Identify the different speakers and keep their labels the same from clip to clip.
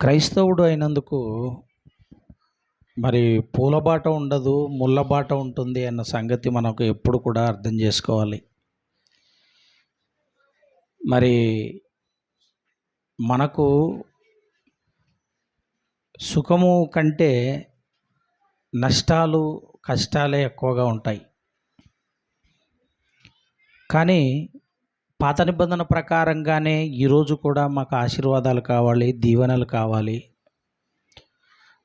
Speaker 1: క్రైస్తవుడు అయినందుకు మరి పూలబాట ఉండదు, ముళ్ళబాట ఉంటుంది అన్న సంగతి మనకు ఎప్పుడు కూడా అర్థం చేసుకోవాలి. మరి మనకు సుఖము కంటే నష్టాలు, కష్టాలే ఎక్కువగా ఉంటాయి. కానీ పాత నిబంధన ప్రకారంగానే ఈరోజు కూడా మాకు ఆశీర్వాదాలు కావాలి, దీవెనలు కావాలి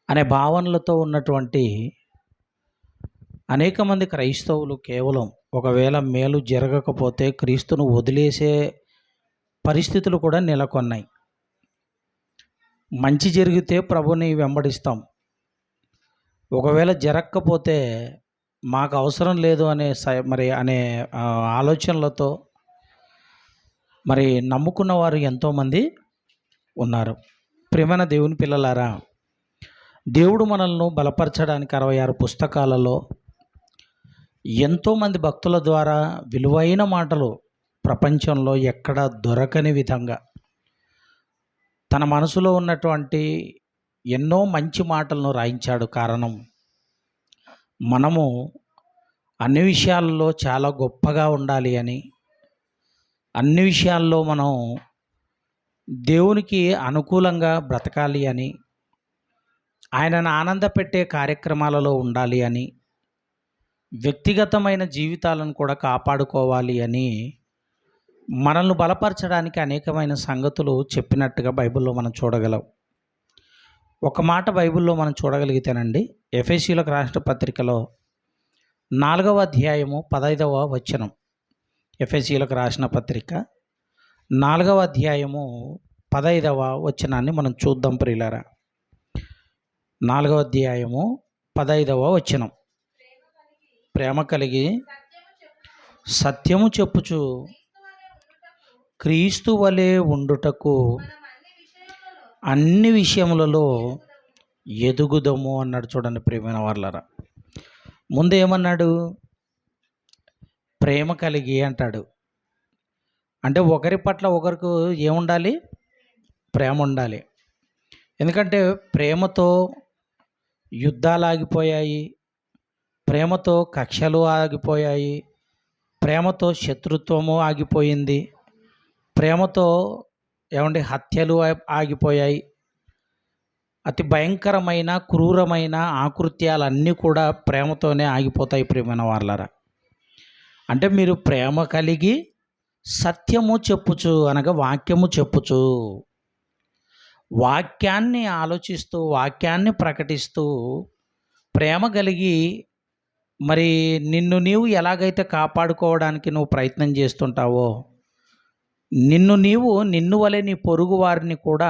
Speaker 1: అనే భావనలతో ఉన్నటువంటి అనేక మంది క్రైస్తవులు కేవలం ఒకవేళ మేలు జరగకపోతే క్రీస్తును వదిలేసే పరిస్థితులు కూడా నెలకొన్నాయి. మంచి జరిగితే ప్రభుని వెంబడిస్తాం, ఒకవేళ జరగకపోతే మాకు అవసరం లేదు అనే ఆలోచనలతో మరి నమ్ముకున్న వారు ఎంతోమంది ఉన్నారు. ప్రియమైన దేవుని పిల్లలారా, దేవుడు మనల్ని బలపరచడానికి 66 పుస్తకాలలో ఎంతోమంది భక్తుల ద్వారా విలువైన మాటలు ప్రపంచంలో ఎక్కడ దొరకని విధంగా తన మనసులో ఉన్నటువంటి ఎన్నో మంచి మాటలను రాయించాడు. కారణం, మనము అన్ని విషయాల్లో చాలా గొప్పగా ఉండాలి అని, అన్ని విషయాల్లో మనం దేవునికి అనుకూలంగా బ్రతకాలి అని, ఆయనను ఆనందపెట్టే కార్యక్రమాలలో ఉండాలి అని, వ్యక్తిగతమైన జీవితాలను కూడా కాపాడుకోవాలి అని మనల్ని బలపరచడానికి అనేకమైన సంగతులు చెప్పినట్టుగా బైబిల్లో మనం చూడగలం. ఒక మాట బైబిల్లో మనం చూడగలిగితేనండి, ఎఫెసీయులకు రాసిన పత్రికలో 4వ అధ్యాయము 15వ వచనం. ఎఫెసీయులకు రాసిన పత్రిక 4వ అధ్యాయము 15వ వచనాన్ని మనం చూద్దాం ప్రియులారా. 4వ అధ్యాయము 15వ వచనం. ప్రేమ కలిగి సత్యము చెప్పుచు క్రీస్తు వలె ఉండుటకు అన్ని విషయములలో ఎదుగుదము అన్నాడు. చూడండి ప్రియమైన వాళ్ళరా, ముందు ఏమన్నాడు? ప్రేమ కలిగి అంటాడు. అంటే ఒకరి పట్ల ఒకరికి ఏముండాలి? ప్రేమ ఉండాలి. ఎందుకంటే ప్రేమతో యుద్ధాలు ఆగిపోయాయి, ప్రేమతో కక్షలు ఆగిపోయాయి, ప్రేమతో శత్రుత్వము ఆగిపోయింది, ప్రేమతో హత్యలు ఆగిపోయాయి. అతి భయంకరమైన క్రూరమైన ఆకృత్యాలన్నీ కూడా ప్రేమతోనే ఆగిపోతాయి ప్రియమైన వాళ్ళరా. అంటే మీరు ప్రేమ కలిగి సత్యము చెప్పుచు అనగా వాక్యము చెప్పుచు, వాక్యాన్ని ఆలోచిస్తూ వాక్యాన్ని ప్రకటిస్తూ ప్రేమ కలిగి మరి నిన్ను నీవు ఎలాగైతే కాపాడుకోవడానికి నువ్వు ప్రయత్నం చేస్తుంటావో, నిన్ను వలె నీ పొరుగు వారిని కూడా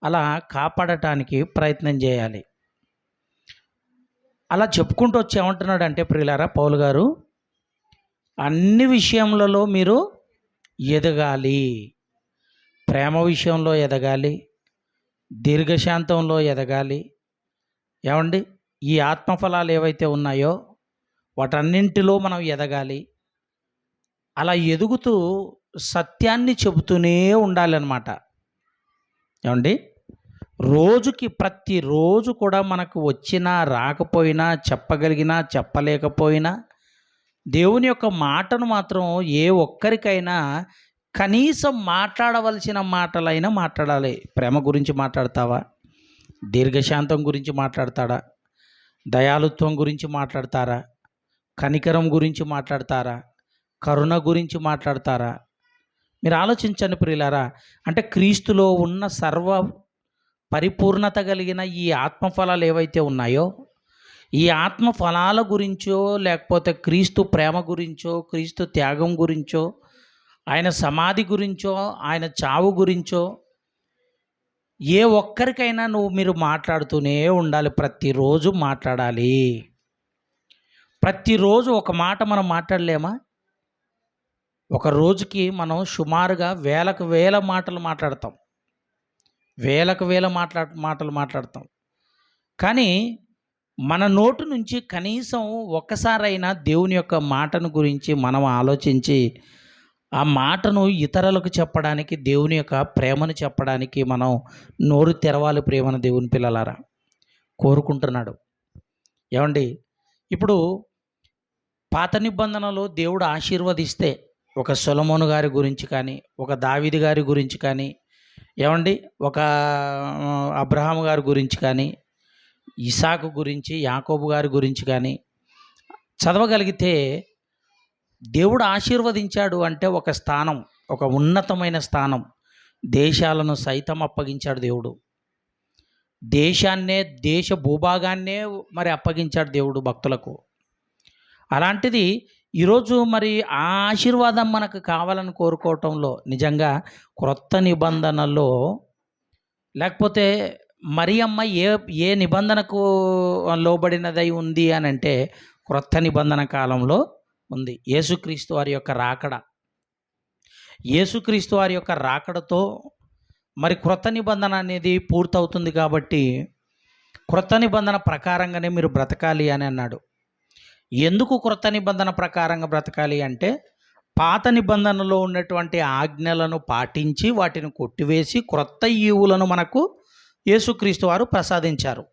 Speaker 1: అలా కాపాడటానికి ప్రయత్నం చేయాలి. అలా చెప్పుకుంటూ వచ్చి ఏమంటున్నాడు అంటే ప్రియులారా, పౌలు గారు, అన్ని విషయములలో మీరు ఎదగాలి. ప్రేమ విషయంలో ఎదగాలి, దీర్ఘశాంతంలో ఎదగాలి. ఈ ఆత్మఫలాలు ఏవైతే ఉన్నాయో వాటన్నింటిలో మనం ఎదగాలి. అలా ఎదుగుతూ సత్యాన్ని చెబుతూనే ఉండాలన్నమాట. రోజుకి ప్రతిరోజు కూడా మనకు వచ్చినా రాకపోయినా, చెప్పగలిగినా చెప్పలేకపోయినా, దేవుని యొక్క మాటను మాత్రం ఏ ఒక్కరికైనా కనీసం మాట్లాడవలసిన మాటలైనా మాట్లాడాలి. ప్రేమ గురించి మాట్లాడతావా? దీర్ఘశాంతం గురించి మాట్లాడతాడా? దయాళుత్వం గురించి మాట్లాడతారా? కనికరం గురించి మాట్లాడతారా? కరుణ గురించి మాట్లాడతారా? మీరు ఆలోచించండి ప్రియులారా. అంటే క్రీస్తులో ఉన్న సర్వ పరిపూర్ణత కలిగిన ఈ ఆత్మఫలాలు ఏవైతే ఉన్నాయో, ఈ ఆత్మఫలాల గురించో, లేకపోతే క్రీస్తు ప్రేమ గురించో, క్రీస్తు త్యాగం గురించో, ఆయన సమాధి గురించో, ఆయన చావు గురించో ఏ ఒక్కరికైనా మీరు మాట్లాడుతూనే ఉండాలి. ప్రతిరోజు మాట్లాడాలి. ప్రతిరోజు ఒక మాట మనం మాట్లాడలేమా? ఒక రోజుకి మనం సుమారుగా వేలకు వేల మాటలు మాట్లాడతాం, మాటలు మాట్లాడతాం. కానీ మన నోటు నుంచి కనీసం ఒక్కసారైనా దేవుని యొక్క మాటను గురించి మనం ఆలోచించి ఆ మాటను ఇతరులకు చెప్పడానికి, దేవుని యొక్క ప్రేమను చెప్పడానికి మనం నోరు తెరవాలి. ప్రేమను దేవుని పిల్లలారా కోరుకుంటున్నాడు. ఏమండి, ఇప్పుడు పాత నిబంధనలో దేవుడు ఆశీర్వదిస్తే ఒక సొలొమోను గారి గురించి కానీ, ఒక దావీదు గారి గురించి కానీ, ఏమండి, ఒక అబ్రహాము గారి గురించి కానీ, ఇసాకు గురించి, యాకోబు గారి గురించి కానీ చదవగలిగితే, దేవుడు ఆశీర్వదించాడు అంటే ఒక స్థానం, ఒక ఉన్నతమైన స్థానం, దేశాలను సైతం అప్పగించాడు దేవుడు. దేశాన్నే, దేశ భూభాగాన్నే మరి అప్పగించాడు దేవుడు భక్తులకు. అలాంటిది ఈరోజు మరి ఆ ఆశీర్వాదం మనకు కావాలని కోరుకోవటంలో నిజంగా క్రొత్త నిబంధనలో, లేకపోతే మరియమ్మ ఏ ఏ నిబంధనకు లోబడినదై ఉంది అని అంటే క్రొత్త నిబంధన కాలంలో ఉంది. యేసుక్రీస్తు వారి యొక్క రాకడ, యేసుక్రీస్తు వారి యొక్క రాకడతో మరి క్రొత్త నిబంధన అనేది పూర్తవుతుంది. కాబట్టి క్రొత్త నిబంధన ప్రకారంగానే మీరు బ్రతకాలి అని అన్నాడు. ఎందుకు క్రొత్త నిబంధన ప్రకారంగా బ్రతకాలి అంటే, పాత నిబంధనలో ఉన్నటువంటి ఆజ్ఞలను పాటించి వాటిని కొట్టివేసి క్రొత్త ఈవులను మనకు యేసుక్రీస్తు వారు ప్రసాదించారు.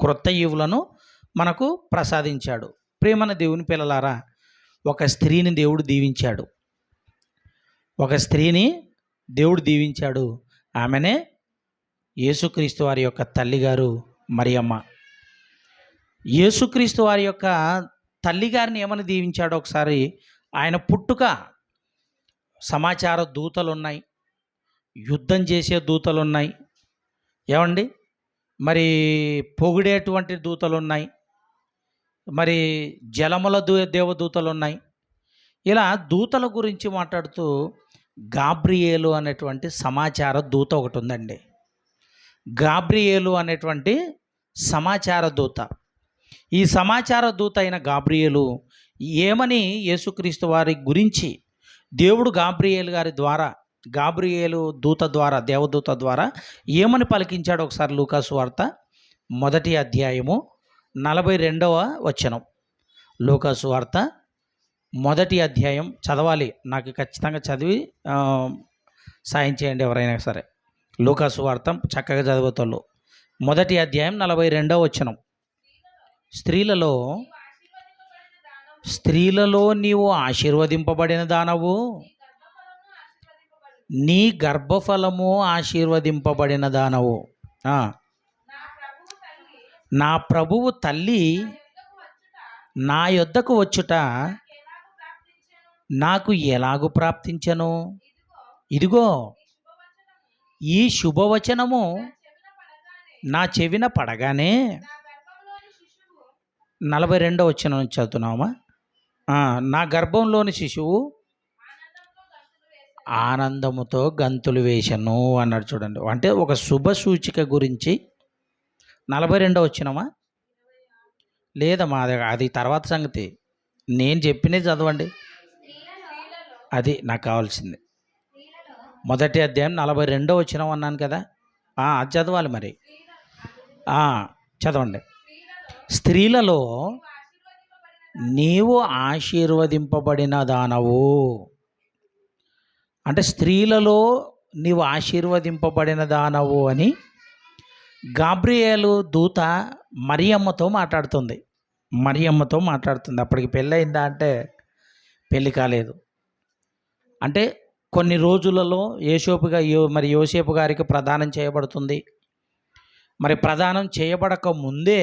Speaker 1: క్రొత్త ఈవులను మనకు ప్రసాదించాడు. ప్రేమన దేవుని పిల్లలారా, ఒక స్త్రీని దేవుడు దీవించాడు. ఒక స్త్రీని దేవుడు దీవించాడు. ఆమెనే యేసుక్రీస్తు వారి యొక్క తల్లిగారు మరియమ్మ. యేసుక్రీస్తు వారి యొక్క తల్లిగారిని ఏమని దీవించాడో ఒకసారి, ఆయన పుట్టుక సమాచార దూతలు ఉన్నాయి, యుద్ధం చేసే దూతలు ఉన్నాయి, ఏమండి, మరి పొగిడేటువంటి దూతలు ఉన్నాయి, మరి జలముల దేవదూతలు ఉన్నాయి. ఇలా దూతల గురించి మాట్లాడుతూ గాబ్రియేలు అనేటువంటి సమాచార దూత ఒకటి ఉందండి. గాబ్రియేలు అనేటువంటి సమాచార దూత. ఈ సమాచార దూత అయిన గాబ్రియేలు ఏమని యేసుక్రీస్తు వారి గురించి దేవుడు గాబ్రియేలు గారి ద్వారా, గాబ్రియేలు దూత ద్వారా, దేవదూత ద్వారా ఏమని పలికించాడు ఒకసారి లూకాసు వార్త 1వ అధ్యాయము 42వ వచనం. లూకాసు వార్త 1వ అధ్యాయం చదవాలి, నాకు ఖచ్చితంగా చదివి సాయం చేయండి ఎవరైనా సరే. లూకాసు వార్త చక్కగా చదువుతారు. 1వ అధ్యాయం 42వ వచనం. స్త్రీలలో నీవు ఆశీర్వదింపబడిన దానవు, నీ గర్భఫలము ఆశీర్వదింపబడిన దానవు. నా ప్రభువు తల్లి నా యొద్దకు వచ్చుట నాకు ఎలాగు ప్రాప్తించను? ఇదిగో ఈ శుభవచనము నా చెవిన పడగానే. 42వ వచనం నుంచి చదువుతున్నామా? నా గర్భంలోని శిశువు ఆనందముతో గంతులు వేసను అన్నాడు. చూడండి, అంటే ఒక శుభ సూచిక గురించి. 42వ వచనమా? లేదమ్మా, అది తర్వాత సంగతి. నేను చెప్పినది చదవండి, అది నాకు కావాల్సింది. 1వ అధ్యాయం 42వ వచనం అన్నాను కదా, అది చదవాలి మరి. చదవండి. స్త్రీలలో నీవు ఆశీర్వదింపబడిన దానవు. అంటే స్త్రీలలో నీవు ఆశీర్వదింపబడిన దానవు అని గాబ్రియేలు దూత మరియమ్మతో మాట్లాడుతుంది. అప్పటికి పెళ్ళయిందా అంటే పెళ్ళి కాలేదు. అంటే కొన్ని రోజులలో యోసేపు గారికి ప్రదానం చేయబడుతుంది. మరి ప్రదానం చేయబడక ముందే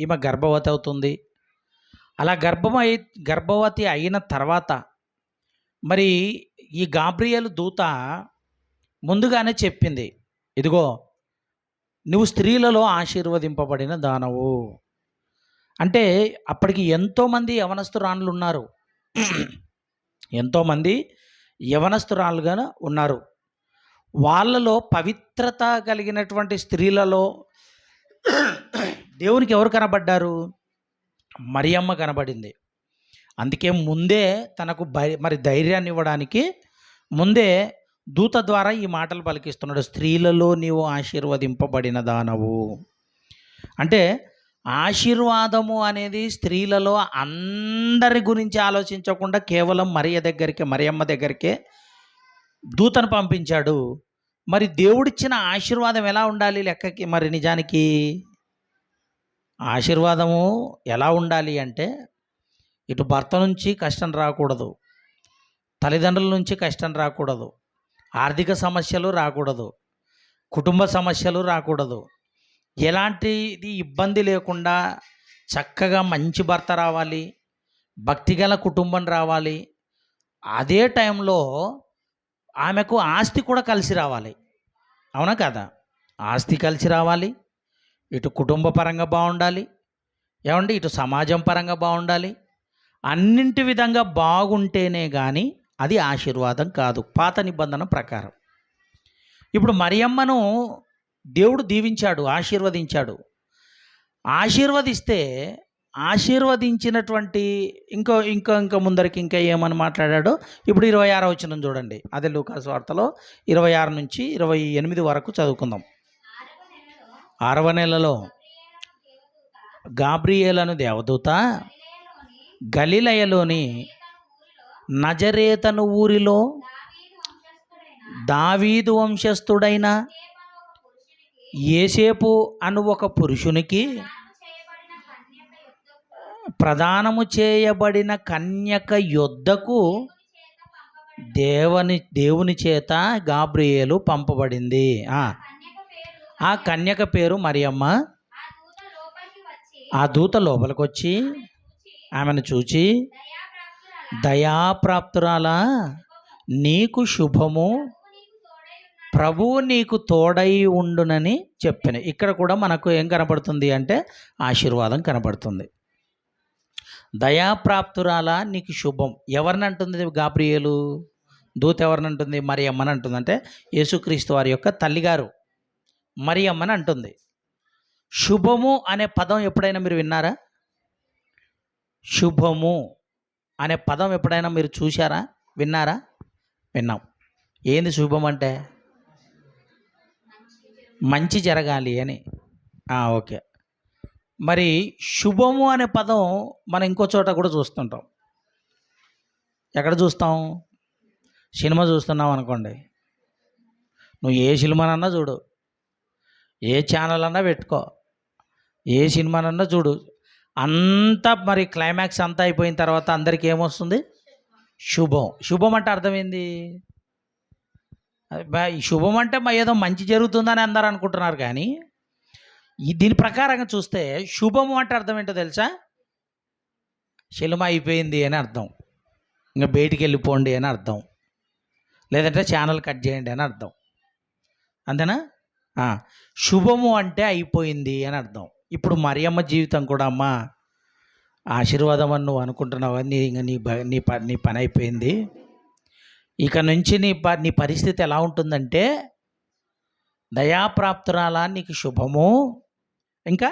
Speaker 1: ఈమె గర్భవతి అవుతుంది. అలా గర్భవతి అయిన తర్వాత మరి ఈ గాబ్రియేలు దూత ముందుగానే చెప్పింది, ఇదిగో నువ్వు స్త్రీలలో ఆశీర్వదింపబడిన దానవు. అంటే అప్పటికి ఎంతోమంది యవనస్తురాళ్ళు ఉన్నారు, ఎంతోమంది యవనస్తురాలుగా ఉన్నారు. వాళ్ళలో పవిత్రత కలిగినటువంటి స్త్రీలలో దేవునికి ఎవరు కనబడ్డారు? మరియమ్మ కనబడింది. అందుకే ముందే తనకు మరి ధైర్యాన్ని ఇవ్వడానికి ముందే దూత ద్వారా ఈ మాటలు పలికిస్తున్నాడు. స్త్రీలలో నీవు ఆశీర్వదింపబడిన దానవు. అంటే ఆశీర్వాదము అనేది స్త్రీలలో అందరి గురించి ఆలోచించకుండా కేవలం మరియమ్మ దగ్గరికే దూతను పంపించాడు. మరి దేవుడిచ్చిన ఆశీర్వాదం ఎలా ఉండాలి లెక్కకి? మరి నిజానికి ఆశీర్వాదము ఎలా ఉండాలి అంటే, ఇటు భర్త నుంచి కష్టం రాకూడదు, తల్లిదండ్రుల నుంచి కష్టం రాకూడదు, ఆర్థిక సమస్యలు రాకూడదు, కుటుంబ సమస్యలు రాకూడదు, ఎలాంటిది ఇబ్బంది లేకుండా చక్కగా మంచి భర్త రావాలి, భక్తిగల కుటుంబం రావాలి. అదే టైంలో ఆమెకు ఆస్తి కూడా కలిసి రావాలి. అవునా కదా? ఆస్తి కలిసి రావాలి, ఇటు కుటుంబ పరంగా బాగుండాలి, ఏమండి, ఇటు సమాజం పరంగా బాగుండాలి. అన్నింటి విధంగా బాగుంటేనే కానీ అది ఆశీర్వాదం కాదు పాత నిబంధన ప్రకారం. ఇప్పుడు మరియమ్మను దేవుడు దీవించాడు, ఆశీర్వదించాడు. ఆశీర్వదిస్తే ఆశీర్వదించినటువంటి ఇంకో ఇంకా ఇంకా ముందరికి ఇంకా ఏమని మాట్లాడాడో ఇప్పుడు 26వ వచనం చూడండి. అదే లూకాసు వార్తలో 26 నుంచి 28 వరకు చదువుకుందాం. 6వ నెలలో గాబ్రియేలను దేవదూత గలిలయలోని నజరేతను ఊరిలో దావీదు వంశస్థుడైన యేసేపు అను ఒక పురుషునికి ప్రదానము చేయబడిన కన్యక యొద్దకు దేవుని చేత గాబ్రియేలు పంపబడింది. ఆ కన్యక పేరు మరియమ్మ. ఆ దూత లోపలికి వచ్చి ఆమెను చూచి, దయాప్రాప్తురాలా, నీకు శుభము, ప్రభువు నీకు తోడై ఉండునని చెప్పాను. ఇక్కడ కూడా మనకు ఏం కనపడుతుంది అంటే ఆశీర్వాదం కనపడుతుంది. దయాప్రాప్తురాలా, నీకు శుభం. ఎవరిని అంటుంది గాబ్రియేలు? దూత ఎవరిని అంటుంది? మరియమ్మని అంటుంది. అంటే యేసుక్రీస్తు వారి యొక్క తల్లిగారు మరియమ్మని అంటుంది. శుభము అనే పదం ఎప్పుడైనా మీరు విన్నారా? శుభము అనే పదం ఎప్పుడైనా మీరు చూశారా, విన్నారా? విన్నాం. ఏంది శుభం అంటే? మంచి జరగాలి అని. ఓకే. మరి శుభము అనే పదం మనం ఇంకో చోట కూడా చూస్తుంటాం. ఎక్కడ చూస్తాం? సినిమా చూస్తున్నాం అనుకోండి, నువ్వు ఏ సినిమానన్నా చూడు, ఏ ఛానల్ అన్నా పెట్టుకో, ఏ సినిమానన్నా చూడు, అంతా మరి క్లైమాక్స్ అంతా అయిపోయిన తర్వాత అందరికీ ఏమొస్తుంది? శుభం. శుభం అంటే అర్థమైంది? శుభం అంటే ఏదో మంచి జరుగుతుందని అందరూ అనుకుంటున్నారు. కానీ దీని ప్రకారంగా చూస్తే శుభము అంటే అర్థం ఏంటో తెలుసా? సినిమా అయిపోయింది అని అర్థం, ఇంకా బయటికి వెళ్ళిపోండి అని అర్థం, లేదంటే ఛానల్ కట్ చేయండి అని అర్థం. అంతేనా? శుభము అంటే అయిపోయింది అని అర్థం. ఇప్పుడు మరియమ్మ జీవితం కూడా, అమ్మ ఆశీర్వాదం అని నువ్వు అనుకుంటున్నావు, నీ పని అయిపోయింది. ఇక నుంచి నీ పరిస్థితి ఎలా ఉంటుందంటే, దయాప్రాప్తురాలా, నీకు శుభము, ఇంకా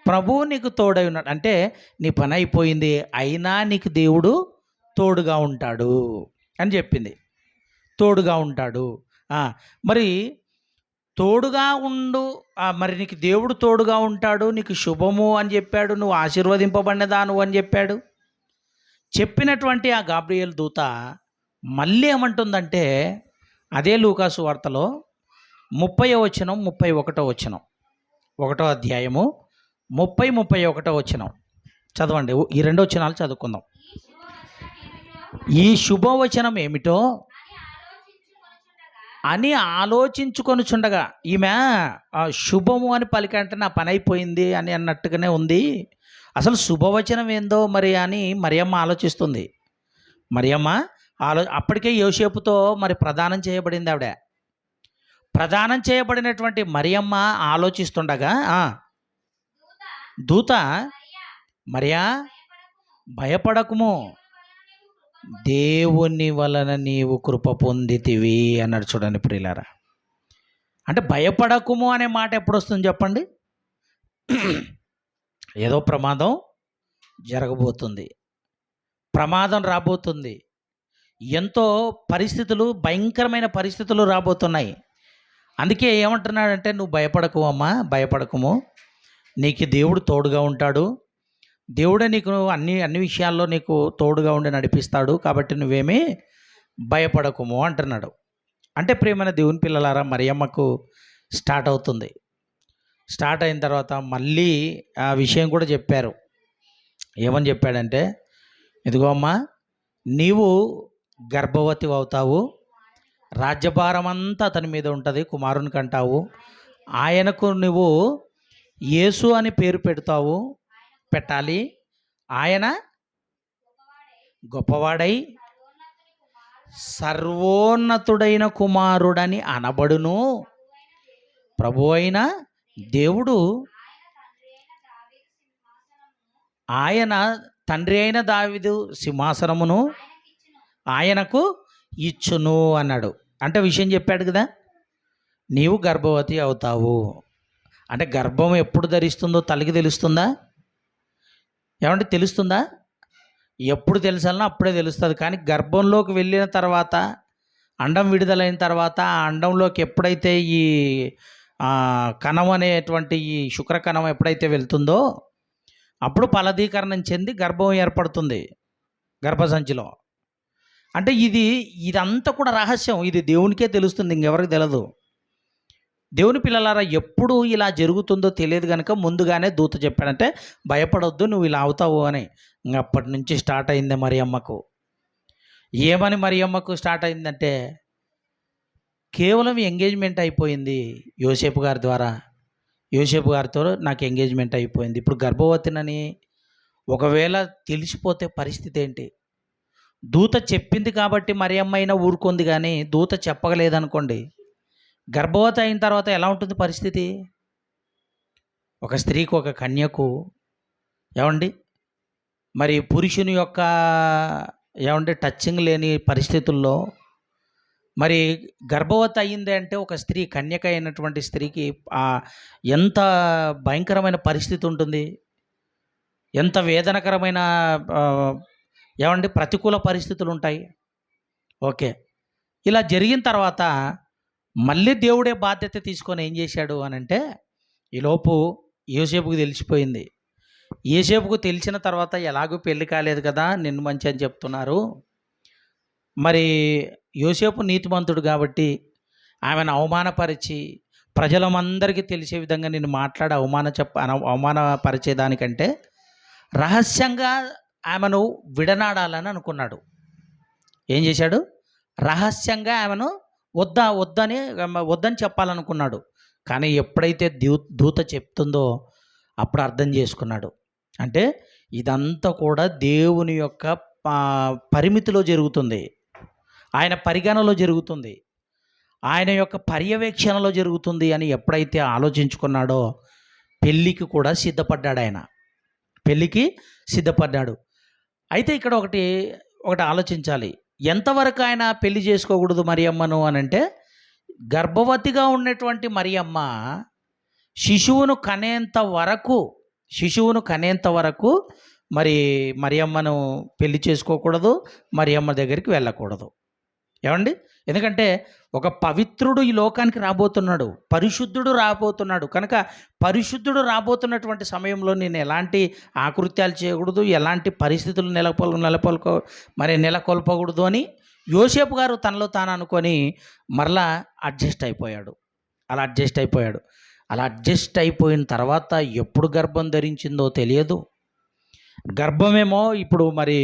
Speaker 1: ప్రభువు నీకు తోడై ఉన్నాడు. అంటే నీ పని అయిపోయింది, అయినా నీకు దేవుడు తోడుగా ఉంటాడు అని చెప్పింది. తోడుగా ఉంటాడు. మరి తోడుగా ఉండు, మరి నీకు దేవుడు తోడుగా ఉంటాడు, నీకు శుభము అని చెప్పాడు, నువ్వు ఆశీర్వదింపబడినదా నువ్వు అని చెప్పాడు. చెప్పినటువంటి ఆ గాబ్రియేలు దూత మళ్ళీ ఏమంటుందంటే, అదే లూకాసు వార్తలో 30వ వచనం 31వ వచనం, 1వ అధ్యాయము 30-31వ వచనం చదవండి. ఈ 2 వచనాలు చదువుకుందాం. ఈ శుభవచనం ఏమిటో అని ఆలోచించుకొనుచుండగా, ఈమె శుభము అని పలికంటే నా పని అయిపోయింది అని అన్నట్టుగానే ఉంది, అసలు శుభవచనం ఏందో మరి అని మరియమ్మ ఆలోచిస్తుంది. మరియమ్మ అప్పటికే యోసేపుతో మరి ప్రదానం చేయబడింది. ఆవిడ ప్రదానం చేయబడినటువంటి మరియమ్మ ఆలోచిస్తుండగా దూత, మరియా భయపడకుము, దేవుని వలన నీవు కృప పొందితివి అన్నాడు. చూడండి ప్రియులారా, అంటే భయపడకుము అనే మాట ఎప్పుడు వస్తుంది చెప్పండి? ఏదో ప్రమాదం జరగబోతుంది, ప్రమాదం రాబోతుంది, ఎంతో పరిస్థితులు, భయంకరమైన పరిస్థితులు రాబోతున్నాయి. అందుకే ఏమంటున్నాడంటే, నువ్వు భయపడకు అమ్మా, భయపడకము, నీకు దేవుడు తోడుగా ఉంటాడు, దేవుడే నీకు అన్ని అన్ని విషయాల్లో నీకు తోడుగా ఉండి నడిపిస్తాడు, కాబట్టి నువ్వేమీ భయపడకుము అంటున్నాడు. అంటే ప్రియమైన దేవుని పిల్లలారా, మరియమ్మకు స్టార్ట్ అవుతుంది. స్టార్ట్ అయిన తర్వాత మళ్ళీ ఆ విషయం కూడా చెప్పారు. ఏమని చెప్పాడంటే, ఇదిగో అమ్మా, నీవు గర్భవతి అవుతావు, రాజ్యభారం అంతా అతని మీద ఉంటుంది, కుమారునికి అంటావు, ఆయనకు నువ్వు యేసు అని పేరు పెట్టాలి, ఆయన గొప్పవాడై సర్వోన్నతుడైన కుమారుడని అనబడును, ప్రభు అయిన దేవుడు ఆయన తండ్రి అయిన దావీదు సింహాసనమును ఆయనకు ఇచ్చును అన్నాడు. అంటే విషయం చెప్పాడు కదా, నీవు గర్భవతి అవుతావు అంటే గర్భం ఎప్పుడు ధరిస్తుందో తల్లికి తెలుస్తుందా? ఏమంటే తెలుస్తుందా? ఎప్పుడు తెలుసాలన్నా అప్పుడే తెలుస్తుంది. కానీ గర్భంలోకి వెళ్ళిన తర్వాత, అండం విడుదలైన తర్వాత, ఆ అండంలోకి ఎప్పుడైతే ఈ కణం అనేటువంటి ఈ శుక్రకణం ఎప్పుడైతే వెళ్తుందో అప్పుడు ఫలదీకరణం చెంది గర్భం ఏర్పడుతుంది గర్భసంచిలో. అంటే ఇదంతా కూడా రహస్యం, ఇది దేవునికే తెలుస్తుంది, ఇంకెవరికి తెలియదు. దేవుని పిల్లలారా, ఎప్పుడు ఇలా జరుగుతుందో తెలియదు కనుక ముందుగానే దూత చెప్పాడంటే, భయపడొద్దు, నువ్వు ఇలా అవుతావు అని. అప్పటి నుంచి స్టార్ట్ అయింది మరియమ్మకు. ఏమని మరియమ్మకు స్టార్ట్ అయిందంటే, కేవలం ఎంగేజ్మెంట్ అయిపోయింది యోసేపు గారి ద్వారా. యోసేపు గారితో నాకు ఎంగేజ్మెంట్ అయిపోయింది, ఇప్పుడు గర్భవతినని ఒకవేళ తెలిసిపోతే పరిస్థితి ఏంటి? దూత చెప్పింది కాబట్టి మరియమ్మ అయినా ఊరుకుంది, కానీ దూత చెప్పగలేదనుకోండి, గర్భవతి అయిన తర్వాత ఎలా ఉంటుంది పరిస్థితి? ఒక స్త్రీకి, ఒక కన్యకు ఏమండి, మరి పురుషుని యొక్క టచ్చింగ్ లేని పరిస్థితుల్లో మరి గర్భవతి అయ్యింది అంటే ఒక స్త్రీ, కన్యక అయినటువంటి స్త్రీకి ఎంత భయంకరమైన పరిస్థితి ఉంటుంది, ఎంత వేదనకరమైన ప్రతికూల పరిస్థితులు ఉంటాయి. ఓకే, ఇలా జరిగిన తర్వాత మళ్ళీ దేవుడే బాధ్యత తీసుకొని ఏం చేశాడు అని అంటే, ఈలోపు యోసేపుకు తెలిసిపోయింది. యోసేపుకు తెలిసిన తర్వాత ఎలాగూ పెళ్లి కాలేదు కదా, నిన్ను మంచి అని చెప్తున్నారు, మరి యోసేపు నీతిమంతుడు కాబట్టి ఆమెను అవమానపరిచి ప్రజలందరికీ తెలిసే విధంగా నిన్ను మాట్లాడి అవమానపరిచేదానికంటే రహస్యంగా ఆమెను విడనాడాలని అనుకున్నాడు. ఏం చేశాడు? రహస్యంగా ఆమెను వద్దని చెప్పాలనుకున్నాడు. కానీ ఎప్పుడైతే దూత చెప్తుందో అప్పుడు అర్థం చేసుకున్నాడు. అంటే ఇదంతా కూడా దేవుని యొక్క పరిమితిలో జరుగుతుంది, ఆయన పరిగణలో జరుగుతుంది, ఆయన యొక్క పర్యవేక్షణలో జరుగుతుంది అని ఎప్పుడైతే ఆలోచించుకున్నాడో పెళ్ళికి కూడా సిద్ధపడ్డాడు. ఆయన పెళ్ళికి సిద్ధపడ్డాడు. అయితే ఇక్కడ ఒకటి ఆలోచించాలి, ఎంతవరకు ఆయన పెళ్లి చేసుకోకూడదు మరియమ్మను అని అంటే, గర్భవతిగా ఉన్నటువంటి మరియమ్మ శిశువును కనేంత వరకు మరి మరియమ్మను పెళ్లి చేసుకోకూడదు, మరియమ్మ దగ్గరికి వెళ్ళకూడదు. ఏమండి? ఎందుకంటే ఒక పవిత్రుడు ఈ లోకానికి రాబోతున్నాడు, పరిశుద్ధుడు రాబోతున్నాడు కనుక పరిశుద్ధుడు రాబోతున్నటువంటి సమయంలో నేను ఎలాంటి ఆకృత్యాలు చేయకూడదు, ఎలాంటి పరిస్థితులు నెలకొల్పకూడదు అని యోసేపు గారు తనలో తాను అనుకొని మరలా అడ్జస్ట్ అయిపోయాడు. అలా అడ్జస్ట్ అయిపోయిన తర్వాత ఎప్పుడు గర్భం ధరించిందో తెలియదు. గర్భమేమో ఇప్పుడు మరి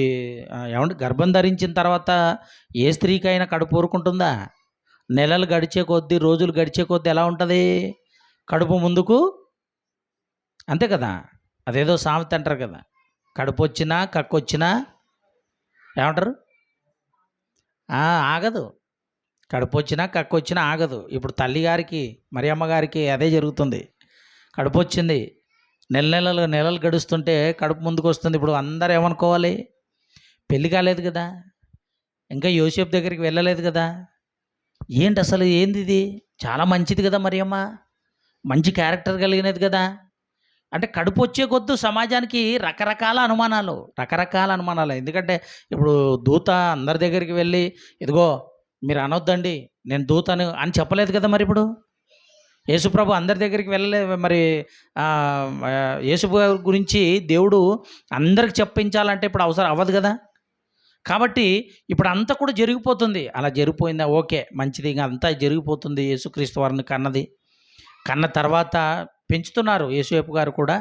Speaker 1: గర్భం ధరించిన తర్వాత ఏ స్త్రీకైనా కడుపు ఊరుకుంటుందా? నెలలు గడిచే కొద్దీ, రోజులు గడిచే కొద్దీ ఎలా ఉంటుంది కడుపు ముందుకు, అంతే కదా. అదేదో సామెత అంటారు కదా, కడుపు వచ్చినా కక్కొచ్చినా ఏమంటారు, ఆగదు. కడుపు వచ్చినా కక్కొచ్చినా ఆగదు. ఇప్పుడు తల్లిగారికి, మరియమ్మ గారికి అదే జరుగుతుంది. కడుపు వచ్చింది, నెలలు గడుస్తుంటే కడుపు ముందుకు వస్తుంది. ఇప్పుడు అందరూ ఏమనుకోవాలి? పెళ్ళి కాలేదు కదా, ఇంకా యోసేపు దగ్గరికి వెళ్ళలేదు కదా, ఏంటి అసలు ఏంది ఇది, చాలా మంచిది కదా మరియమ్మ, మంచి క్యారెక్టర్ కలిగినది కదా అంటే కడుపు వచ్చే కొద్దు సమాజానికి రకరకాల అనుమానాలు. ఎందుకంటే ఇప్పుడు దూత అందరి దగ్గరికి వెళ్ళి, ఇదిగో మీరు అనొద్దండి నేను దూతను అని చెప్పలేదు కదా. మరి ఇప్పుడు యేసుప్రభు అందరి దగ్గరికి వెళ్ళలేదు మరి. యేసు గురించి దేవుడు అందరికి చెప్పించాలంటే ఇప్పుడు అవసరం అవ్వదు కదా. కాబట్టి ఇప్పుడు అంతా కూడా జరిగిపోతుంది. అలా జరిగిపోయిందా, ఓకే, మంచిది. ఇంకా అంతా జరిగిపోతుంది. యేసుక్రీస్తు వారిని కన్న తర్వాత పెంచుతున్నారు. యేసువైపు గారు కూడా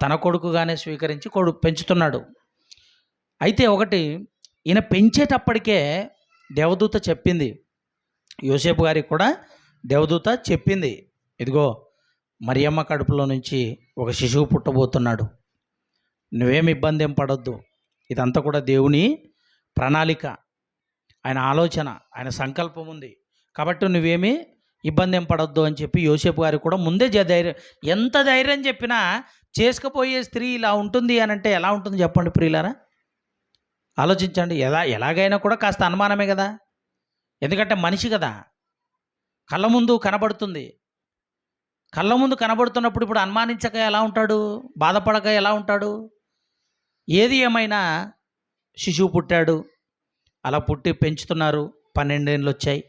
Speaker 1: తన కొడుకుగానే స్వీకరించి పెంచుతున్నాడు. అయితే ఒకటి, ఈయన పెంచేటప్పటికే దేవదూత చెప్పింది, యోసేపు గారికి కూడా దేవదూత చెప్పింది, ఇదిగో మరియమ్మ కడుపులో నుంచి ఒక శిశువు పుట్టబోతున్నాడు, నువ్వేమి ఇబ్బంది ఏం పడొద్దు, ఇదంతా కూడా దేవుని ప్రణాళిక, ఆయన ఆలోచన, ఆయన సంకల్పం ఉంది, కాబట్టి నువ్వేమీ ఇబ్బంది ఏం పడొద్దు అని చెప్పి యోసేపు గారికి కూడా ముందే ధైర్యం. ఎంత ధైర్యం చెప్పినా చేసుకుపోయే స్త్రీ ఇలా ఉంటుంది అని అంటే ఎలా ఉంటుంది చెప్పండి ప్రియులారా? ఆలోచించండి. ఎలాగైనా కూడా కాస్త అనుమానమే కదా. ఎందుకంటే మనిషి కదా, కళ్ళ ముందు కనబడుతుంది. కళ్ళ ముందు కనబడుతున్నప్పుడు ఇప్పుడు అనుమానించక ఎలా ఉంటాడు, బాధపడక ఎలా ఉంటాడు? ఏది ఏమైనా శిశువు పుట్టాడు. అలా పుట్టి పెంచుతున్నారు. 12 ఏళ్ళు వచ్చాయి.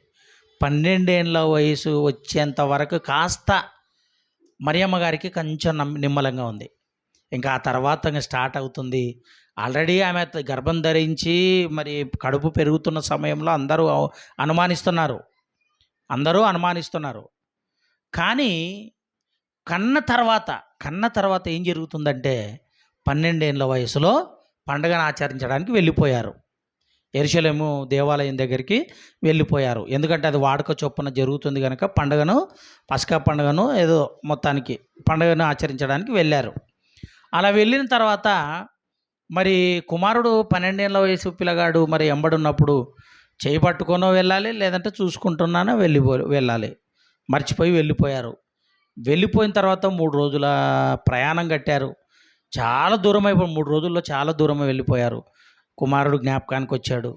Speaker 1: 12 ఏళ్ళ వయసు వచ్చేంత వరకు కాస్త మరియమ్మ గారికి కొంచెం నిమ్మలంగా ఉంది. ఇంకా ఆ తర్వాత ఇంకా స్టార్ట్ అవుతుంది. ఆల్రెడీ ఆమె గర్భం ధరించి మరి కడుపు పెరుగుతున్న సమయంలో అందరూ అనుమానిస్తున్నారు. కానీ కన్న తర్వాత ఏం జరుగుతుందంటే 12 ఏళ్ళ వయసులో పండుగను ఆచరించడానికి వెళ్ళిపోయారు. యెరూషలేము దేవాలయం దగ్గరికి వెళ్ళిపోయారు. ఎందుకంటే అది వాడుక చొప్పున జరుగుతుంది కనుక పస్కా పండుగను ఏదో మొత్తానికి పండుగను ఆచరించడానికి వెళ్ళారు. అలా వెళ్ళిన తర్వాత మరి కుమారుడు 12 ఏళ్ళ వయసు పిల్లగాడు మరి ఎంబడున్నప్పుడు చేయి పట్టుకొనో వెళ్ళాలి, లేదంటే చూసుకుంటున్నానో వెళ్ళాలి. మర్చిపోయి వెళ్ళిపోయారు. వెళ్ళిపోయిన తర్వాత 3 రోజుల ప్రయాణం కట్టారు. చాలా దూరం 3 రోజుల్లో చాలా దూరం వెళ్ళిపోయారు. కుమారుడు జ్ఞాపకానికి వచ్చాడు.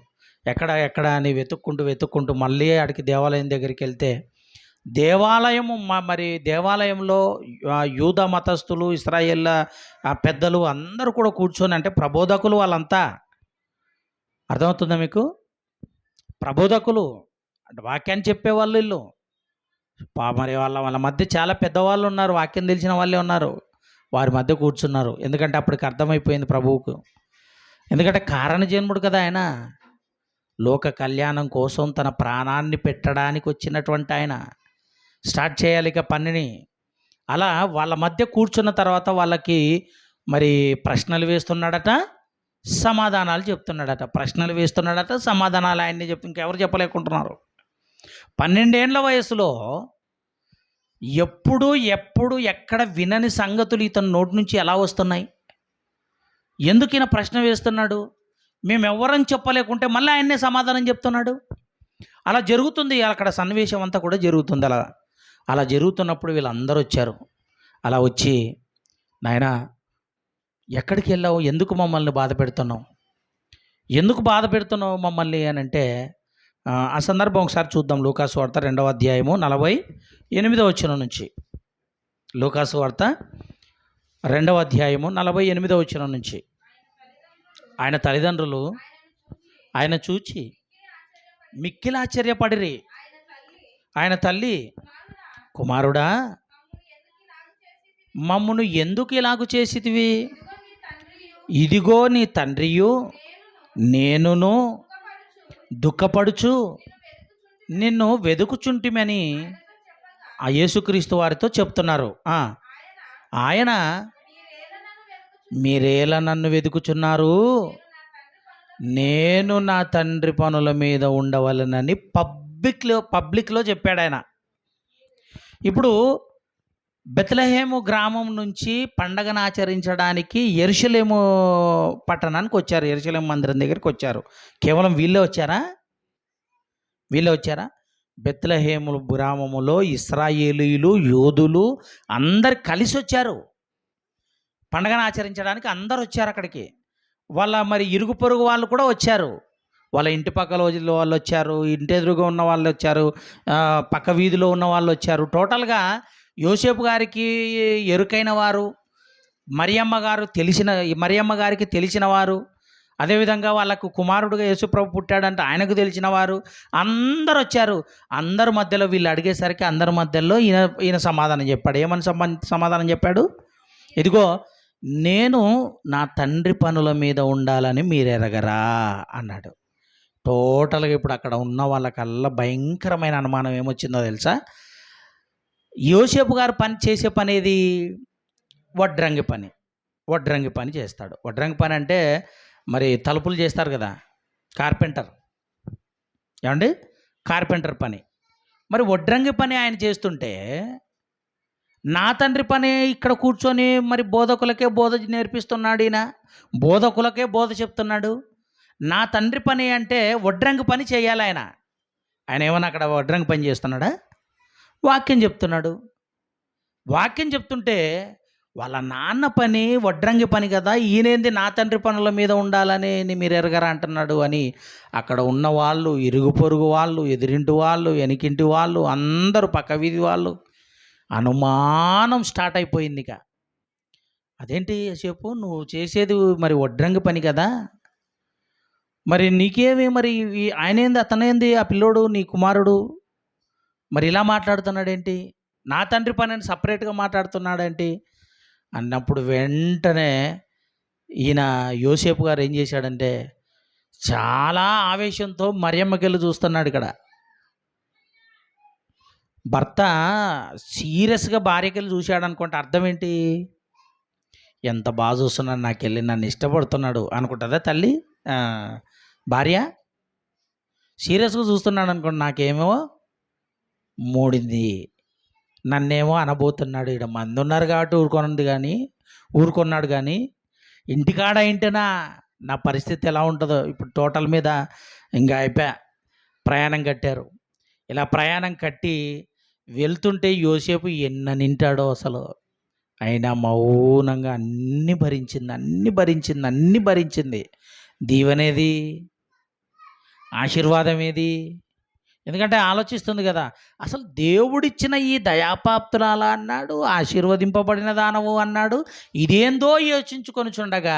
Speaker 1: ఎక్కడ అని వెతుక్కుంటూ మళ్ళీ ఆడికి దేవాలయం దగ్గరికి వెళ్తే దేవాలయంలో యూదా మతస్థులు, ఇశ్రాయేళ్ల పెద్దలు అందరూ కూడా కూర్చొని, అంటే ప్రబోధకులు, వాళ్ళంతా అర్థమవుతుందా మీకు? ప్రబోధకులు అంటే వాక్యాన్ని చెప్పేవాళ్ళు వీళ్ళు. మరి వాళ్ళ మధ్య చాలా పెద్దవాళ్ళు ఉన్నారు, వాక్యం తెలిసిన వాళ్ళే ఉన్నారు. వారి మధ్య కూర్చున్నారు. ఎందుకంటే అప్పటికి అర్థమైపోయింది ప్రభువుకు. ఎందుకంటే కారణజన్ముడు కదా ఆయన. లోక కళ్యాణం కోసం తన ప్రాణాన్ని పెట్టడానికి వచ్చినటువంటి ఆయన స్టార్ట్ చేయాలి ఇక పనిని. అలా వాళ్ళ మధ్య కూర్చున్న తర్వాత వాళ్ళకి మరి ప్రశ్నలు వేస్తున్నాడట, సమాధానాలు చెప్తున్నాడట. సమాధానాలు ఆయన్ని ఇంకెవరు చెప్పలేకుంటున్నారు. 12 ఏళ్ళ వయసులో ఎప్పుడు ఎక్కడ వినని సంగతులు ఇతని నోటి నుంచి ఎలా వస్తున్నాయి? ఎందుకు ఈయన ప్రశ్న వేస్తున్నాడు? మేమెవ్వరని చెప్పలేకుంటే మళ్ళీ ఆయన్నే సమాధానం చెప్తున్నాడు. అలా జరుగుతుంది. అక్కడ సన్నివేశం అంతా కూడా జరుగుతుంది. అలా జరుగుతున్నప్పుడు వీళ్ళందరూ వచ్చారు. అలా వచ్చి, నాయనా ఎక్కడికి వెళ్ళావు, ఎందుకు మమ్మల్ని బాధ పెడుతున్నావు మమ్మల్ని అని అంటే, ఆ సందర్భం ఒకసారి చూద్దాం. లూకాసు వార్త 2వ అధ్యాయము 48వ వచనం నుంచి. లూకాసు వార్త 2వ అధ్యాయము 48వ వచనం నుంచి. ఆయన తల్లిదండ్రులు ఆయన చూచి మిక్కిలి ఆశ్చర్యపడిరి. ఆయన తల్లి, కుమారుడా మమ్మును ఎందుకు ఇలాగు చేసితివి? ఇదిగో నీ తండ్రియు నేనును దుఃఖపడుచు నిన్ను వెదుకుచుంటిమని ఆ యేసుక్రీస్తు వారితో చెప్తున్నారు. ఆయన, మీరేలా నన్ను వెతుకుచున్నారు? నేను నా తండ్రి పనుల మీద ఉండవలనని పబ్లిక్లో చెప్పాడు ఆయన. ఇప్పుడు బెత్లెహేము గ్రామం నుంచి పండగను ఆచరించడానికి యెరూషలేము పట్టణానికి వచ్చారు. యెరూషలేము మందిరం దగ్గరికి వచ్చారు. కేవలం వీళ్ళే వచ్చారా? బెత్లెహేము గ్రామములో ఇశ్రాయేలీయులు, యోధులు అందరు కలిసి వచ్చారు. పండగను ఆచరించడానికి అందరు వచ్చారు అక్కడికి. వాళ్ళ మరి ఇరుగు పొరుగు వాళ్ళు కూడా వచ్చారు. వాళ్ళ ఇంటి పక్కల వాళ్ళు వచ్చారు, ఇంటి ఎదురుగా ఉన్న వాళ్ళు వచ్చారు, పక్క వీధిలో ఉన్న వాళ్ళు వచ్చారు. టోటల్గా యోసేపు గారికి ఎరుకైన వారు, మరియమ్మ గారికి తెలిసిన వారు, అదేవిధంగా వాళ్ళకు కుమారుడుగా యేసుప్రభు పుట్టాడంటే ఆయనకు తెలిసిన వారు అందరూ వచ్చారు. అందరి మధ్యలో వీళ్ళు అడిగేసరికి అందరి మధ్యలో ఈయన సమాధానం చెప్పాడు. ఏమని సమాధానం చెప్పాడు? ఇదిగో నేను నా తండ్రి పనుల మీద ఉండాలని మీరు ఎరగరా అన్నాడు. టోటల్గా ఇప్పుడు అక్కడ ఉన్న వాళ్ళకల్లా భయంకరమైన అనుమానం ఏమొచ్చిందో తెలుసా? యోసేపు గారు చేసే పని ఏది? వడ్రంగి పని చేస్తాడు. వడ్రంగి పని అంటే మరి తలుపులు చేస్తారు కదా, కార్పెంటర్. ఏమండి? కార్పెంటర్ పని. మరి వడ్రంగి పని ఆయన చేస్తుంటే నా తండ్రి పని ఇక్కడ కూర్చొని మరి బోధకులకే బోధ నేర్పిస్తున్నాడు. ఈయన బోధకులకే బోధ చెప్తున్నాడు. నా తండ్రి పని అంటే వడ్రంగి పని చేయాలి ఆయన. ఆయన ఏమన్నా అక్కడ వడ్రంగి పని చేస్తున్నాడా? వాక్యం చెప్తున్నాడు. వాక్యం చెప్తుంటే వాళ్ళ నాన్న పని వడ్రంగి పని కదా, ఈయనేంది నా తండ్రి పనుల మీద ఉండాలని మీరు ఎరగరా అంటున్నాడు అని అక్కడ ఉన్న వాళ్ళు, ఇరుగు పొరుగు వాళ్ళు, ఎదురింటి వాళ్ళు, వెనికింటి వాళ్ళు, అందరూ పక్క వీధి వాళ్ళు అనుమానం స్టార్ట్ అయిపోయింది. ఇక అదేంటి చెప్పు, నువ్వు చేసేది మరి వడ్రంగి పని కదా, మరి నీకేమి మరి ఆయనేంది, అతనేంది, ఆ పిల్లోడు నీ కుమారుడు మరి ఇలా మాట్లాడుతున్నాడేంటి, నా తండ్రి పని అని సపరేట్గా మాట్లాడుతున్నాడేంటి అన్నప్పుడు వెంటనే ఈయన యోసేపు గారు ఏం చేశాడంటే చాలా ఆవేశంతో మరియమ్మకెళ్ళి చూస్తున్నాడు. ఇక్కడ భర్త సీరియస్గా భార్యకెళ్ళి చూశాడు అనుకుంటే అర్థం ఏంటి? ఎంత బాగా చూస్తున్నాడు నాకెళ్ళి, నన్ను ఇష్టపడుతున్నాడు అనుకుంటుందా తల్లి? భార్య సీరియస్గా చూస్తున్నాడు అనుకోండి, నాకేమో మూడింది, నన్నేమో అనబోతున్నాడు. ఇక్కడ మంది ఉన్నారు కాబట్టి ఊరుకున్నాడు కానీ ఇంటికాడ ఏంటనా నా పరిస్థితి ఎలా ఉంటుందో ఇప్పుడు టోటల్ మీద ఇంకా అయిపోయా. ప్రయాణం కట్టారు. ఇలా ప్రయాణం కట్టి వెళ్తుంటే యోసేపు నింటాడో అసలు. అయినా మౌనంగా అన్నీ భరించింది. దీవెనేది, ఆశీర్వాదం ఏది? ఎందుకంటే ఆలోచిస్తుంది కదా, అసలు దేవుడిచ్చిన ఈ దయాపాప్తురాలా అన్నాడు, ఆశీర్వదింపబడిన దానవు అన్నాడు, ఇదేందో యోచించుకొని చుండగా,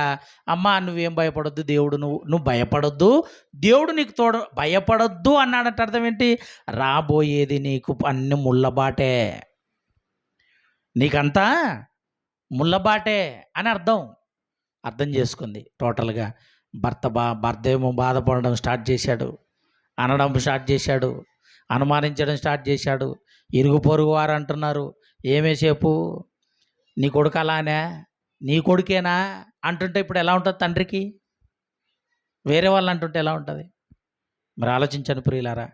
Speaker 1: అమ్మా నువ్వేం భయపడొద్దు, దేవుడు నువ్వు భయపడొద్దు, దేవుడు నీకు భయపడొద్దు అన్నాడంటే అర్థం ఏంటి? రాబోయేది నీకు అన్ని ముళ్ళబాటే, నీకంతా ముళ్ళబాటే అని అర్థం చేసుకుంది. టోటల్గా భర్త ఏమో బాధపడడం స్టార్ట్ చేశాడు, అనడం స్టార్ట్ చేశాడు, అనుమానించడం స్టార్ట్ చేశాడు. ఇరుగు పొరుగు వారు అంటున్నారు, ఏమేసేపు నీ కొడుకు అలానే, నీ కొడుకేనా అంటుంటే ఇప్పుడు ఎలా ఉంటుంది తండ్రికి? వేరే వాళ్ళు అంటుంటే ఎలా ఉంటుంది? మరి ఆలోచించండి ప్రియులారా.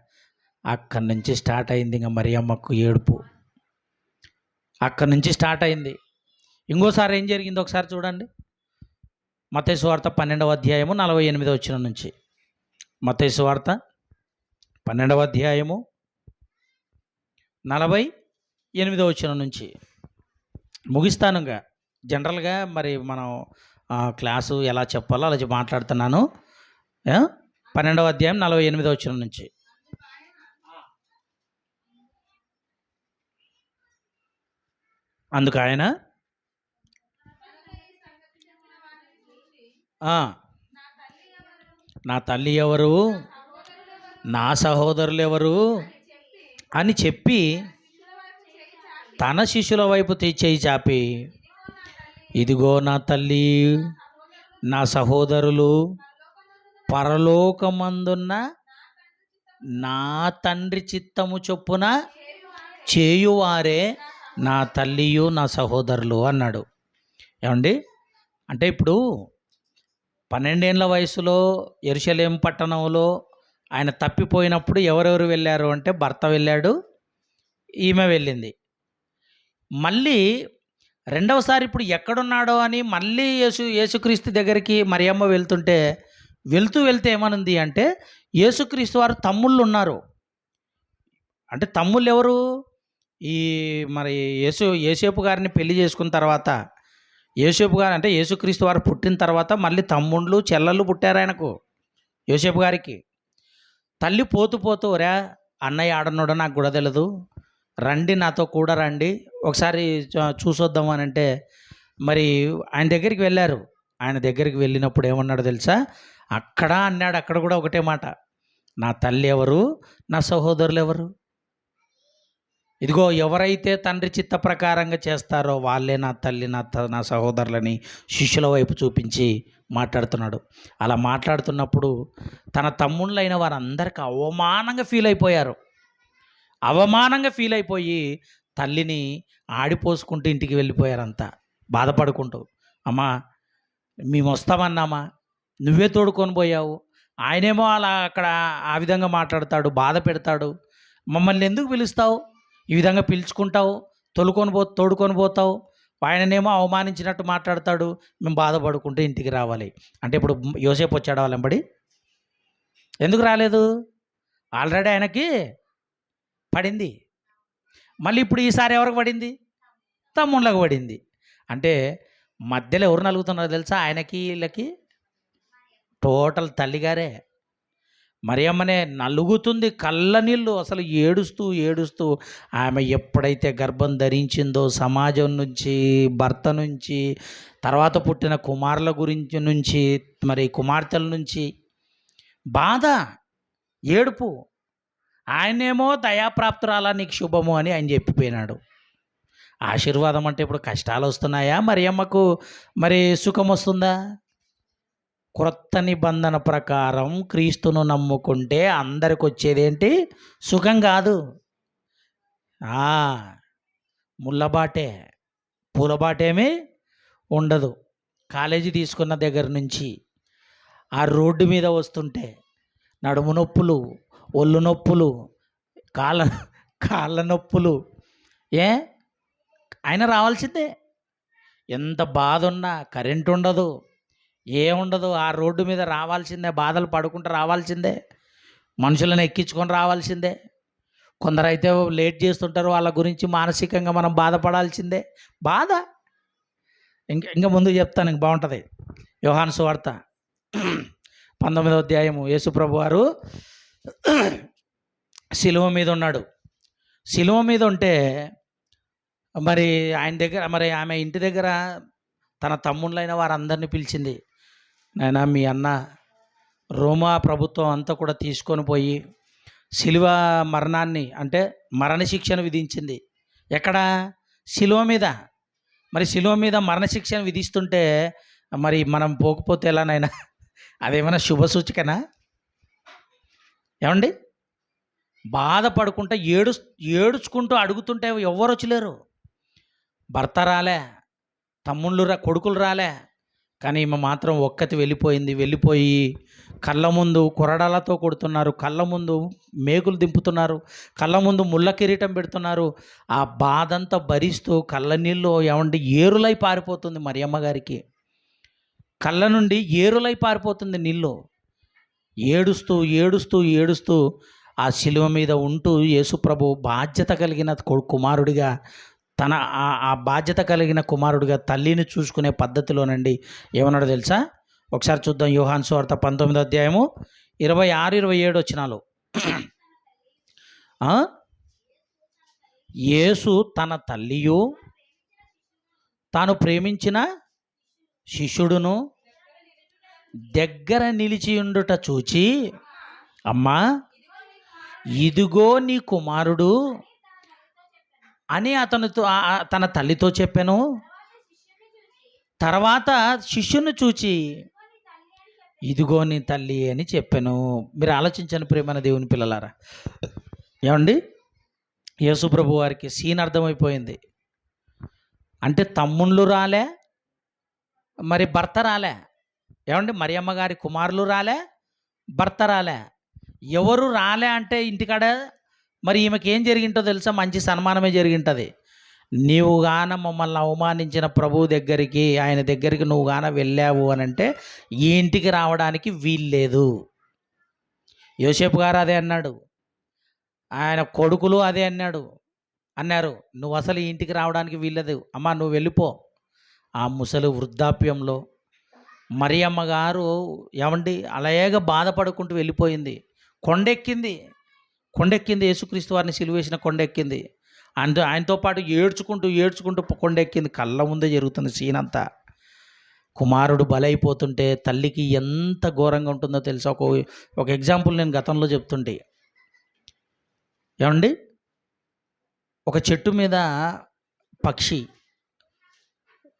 Speaker 1: అక్కడి నుంచి స్టార్ట్ అయింది ఇంకా మరియమ్మకు ఏడుపు. అక్కడి నుంచి స్టార్ట్ అయింది. ఇంకోసారి ఏం జరిగిందో ఒకసారి చూడండి. మత్తయి సువార్త 12వ అధ్యాయము 48వ వచనం నుంచి. మత్తయి సువార్త 12వ అధ్యాయము 48వ వచనం నుంచి ముగిస్తాను. ఇంకా జనరల్గా మరి మనం క్లాసు ఎలా చెప్పాలో అలా మాట్లాడుతున్నాను. 12వ అధ్యాయం 48వ వచనం నుంచి. అందుకు ఆయన నా తల్లి ఎవరు, నా సహోదరులు ఎవరు అని చెప్పి తన శిష్యుల వైపు చేయి చాపి, ఇదిగో నా తల్లి, నా సహోదరులు, పరలోకమందున్న నా తండ్రి చిత్తము చొప్పున చేయువారే నా తల్లియు నా సహోదరులు అన్నాడు. ఏమండి? అంటే ఇప్పుడు 12 ఏళ్ల వయసులో యెరూషలేము పట్టణంలో ఆయన తప్పిపోయినప్పుడు ఎవరెవరు వెళ్ళారు అంటే భర్త వెళ్ళాడు, ఈమె వెళ్ళింది. మళ్ళీ రెండవసారి ఇప్పుడు ఎక్కడున్నాడో అని మళ్ళీ యేసుక్రీస్తు దగ్గరికి మరియమ్మ వెళ్తే ఏమనుంది అంటే, యేసుక్రీస్తు వారు తమ్ముళ్ళు ఉన్నారు. అంటే తమ్ముళ్ళు ఎవరు? ఈ మరి యోసేపు గారిని పెళ్లి చేసుకున్న తర్వాత, యోసేపు గారు అంటే యేసుక్రీస్తు వారు పుట్టిన తర్వాత మళ్ళీ తమ్ముళ్ళు చెల్లెళ్ళు పుట్టారు ఆయనకు, యోసేపు గారికి. తల్లి పోతూ రా అన్నయ్య ఆడన్నాడో నాకు కూడా తెలియదు, రండి నాతో కూడా రండి ఒకసారి చూసొద్దాం అని అంటే మరి ఆయన దగ్గరికి వెళ్ళారు. ఆయన దగ్గరికి వెళ్ళినప్పుడు ఏమన్నాడో తెలుసా? అక్కడ అన్నాడు, అక్కడ కూడా ఒకటే మాట, నా తల్లి ఎవరు, నా సహోదరులు ఎవరు? ఇదిగో ఎవరైతే తండ్రి చిత్త ప్రకారంగా చేస్తారో వాళ్ళే నా తల్లి, నా సహోదరులని శిష్యుల వైపు చూపించి మాట్లాడుతున్నాడు. అలా మాట్లాడుతున్నప్పుడు తన తమ్ముళ్ళైన వారందరికీ అవమానంగా ఫీల్ అయిపోయి తల్లిని ఆడిపోసుకుంటూ ఇంటికి వెళ్ళిపోయారంతా బాధపడుకుంటూ. అమ్మా, మేము వస్తామన్నామా, నువ్వే తోడుకొని పోయావు. ఆయనేమో అలా అక్కడ ఆ విధంగా మాట్లాడతాడు, బాధ పెడతాడు. మమ్మల్ని ఎందుకు పిలుస్తావు, ఈ విధంగా పిలుచుకుంటావు, తోడుకొని పోతావు. ఆయననేమో అవమానించినట్టు మాట్లాడతాడు. మేము బాధపడుకుంటూ ఇంటికి రావాలి. అంటే ఇప్పుడు యోసేపు వచ్చాడు వాళ్ళంబడి, ఎందుకు రాలేదు? ఆల్రెడీ ఆయనకి పడింది. మళ్ళీ ఇప్పుడు ఈసారి ఎవరికి పడింది? తమ్ముళ్ళకి పడింది. అంటే మధ్యలో ఎవరు నలుగుతున్నారో తెలుసా? ఆయనకి వీళ్ళకి టోటల్ తల్లిగారే. మరియమ్మనే నలుగుతుంది, కళ్ళ నీళ్ళు అసలు ఏడుస్తూ ఆమె ఎప్పుడైతే గర్భం ధరించిందో సమాజం నుంచి, భర్త నుంచి, తర్వాత పుట్టిన కుమారుల గురించి నుంచి, మరి కుమార్తెల నుంచి బాధ, ఏడుపు. ఆయనేమో దయాప్రాప్తురాలా, నీకు శుభము అని ఆయన చెప్పిపోయినాడు. ఆశీర్వాదం అంటే ఇప్పుడు కష్టాలు వస్తున్నాయా, మరియమ్మకు మరి సుఖం వస్తుందా? క్రొత్త నిబంధన ప్రకారం క్రీస్తును నమ్ముకుంటే అందరికి వచ్చేదేంటి? సుఖం కాదు, ముళ్ళబాటే, పూలబాటేమీ ఉండదు. కాలేజీ తీసుకున్న దగ్గర నుంచి ఆ రోడ్డు మీద వస్తుంటే నడుము నొప్పులు, ఒళ్ళు నొప్పులు, కాళ్ళ నొప్పులు. ఆయన రావాల్సిందే. ఎంత బాధ ఉన్నా, కరెంట్ ఉండదు, ఏముండదు, ఆ రోడ్డు మీద రావాల్సిందే. బాధలు పడుకుంటూ రావాల్సిందే, మనుషులను ఎక్కించుకొని రావాల్సిందే. కొందరైతే లేట్ చేస్తుంటారు, వాళ్ళ గురించి మానసికంగా మనం బాధపడాల్సిందే. బాధ ఇంకా ముందు చెప్తాను, ఇంక బాగుంటుంది. యోహాను సువార్త 19వ అధ్యాయము. యేసుప్రభు వారు శిలువ మీద ఉన్నాడు. శిలువ మీద ఉంటే మరి ఆయన దగ్గర, మరి ఆమె ఇంటి దగ్గర తన తమ్ముళ్ళైన వారందరినీ పిలిచింది. నాయనా, మీ అన్న రోమా ప్రభుత్వం అంతా కూడా తీసుకొని పోయి శిలువ మరణాన్ని, అంటే మరణశిక్షను విధించింది. ఎక్కడ? శిలువ మీద. మరి శిలువ మీద మరణశిక్షను విధిస్తుంటే మరి మనం పోకపోతే ఎలానైనా? అదేమైనా శుభ సూచికనా? ఏమండి? బాధపడుకుంటా ఏడుచుకుంటూ అడుగుతుంటే ఎవ్వరు వచ్చలేరు. భర్త రాలే, కొడుకులు రాలే, కానీ ఈమె మాత్రం ఒక్కతి వెళ్ళిపోయి కళ్ళ ముందు కొరడాలతో కొడుతున్నారు, కళ్ళ ముందు మేకులు దింపుతున్నారు, కళ్ళ ముందు ముళ్ళ కిరీటం పెడుతున్నారు. ఆ బాధంతా భరిస్తూ కళ్ళ నీళ్ళు ఏరులై పారిపోతుంది. మరియమ్మ గారికి కళ్ళ నుండి ఏరులై పారిపోతుంది నీళ్ళు. ఏడుస్తూ ఆ శిలువ మీద ఉంటూ యేసుప్రభు బాధ్యత కలిగిన కుమారుడిగా, ఆ బాధ్యత కలిగిన కుమారుడిగా తల్లిని చూసుకునే పద్ధతిలోనండి ఏమన్నాడో తెలుసా? ఒకసారి చూద్దాం. యోహాను సువార్త 19వ అధ్యాయము 26-27 వచనాలు. యేసు తన తల్లియు తాను ప్రేమించిన శిష్యుడును దగ్గర నిలిచియుండుట చూచి, అమ్మా, ఇదిగో నీ కుమారుడు అని తన తల్లితో చెప్పాను. తర్వాత శిష్యుని చూచి, ఇదిగో నీ తల్లి అని చెప్పాను. మీరు ఆలోచించండి ప్రియమైన దేవుని పిల్లలారా. ఏమండి? యేసుప్రభు వారికి సీన్ అర్థమైపోయింది. అంటే తమ్ముళ్ళు రాలే, మరి భర్త రాలే. ఏమండి? మరియమ్మ గారి కుమారులు రాలే, భర్త రాలే. ఎవరు రాలే అంటే ఇంటికాడ మరి ఈమెకి ఏం జరిగింటో తెలుసా? మంచి సన్మానమే జరిగింటుంది. నీవు గాన మమ్మల్ని అవమానించిన ప్రభువు దగ్గరికి, ఆయన దగ్గరికి నువ్వు గాన వెళ్ళావు అని అంటే ఈ ఇంటికి రావడానికి వీల్లేదు. యోసేపు గారు అదే అన్నాడు, ఆయన కొడుకులు అదే అన్నారు, నువ్వు అసలు ఈ ఇంటికి రావడానికి వీల్లేదు, అమ్మా నువ్వు వెళ్ళిపో. ఆ ముసలి వృద్ధాప్యంలో మరియమ్మ గారు ఏమండి అలాగే బాధపడుకుంటూ వెళ్ళిపోయింది. కొండెక్కింది, యేసుక్రీస్తు వారిని సిలువేసిన కొండెక్కింది. ఆయనతో పాటు ఏడ్చుకుంటూ కొండెక్కింది. కళ్ళ ముందే జరుగుతుంది సీన్ అంతా. కుమారుడు బలైపోతుంటే తల్లికి ఎంత ఘోరంగా ఉంటుందో తెలుసా? ఒక ఎగ్జాంపుల్ నేను గతంలో చెప్తుంటే, ఏమండి, ఒక చెట్టు మీద పక్షి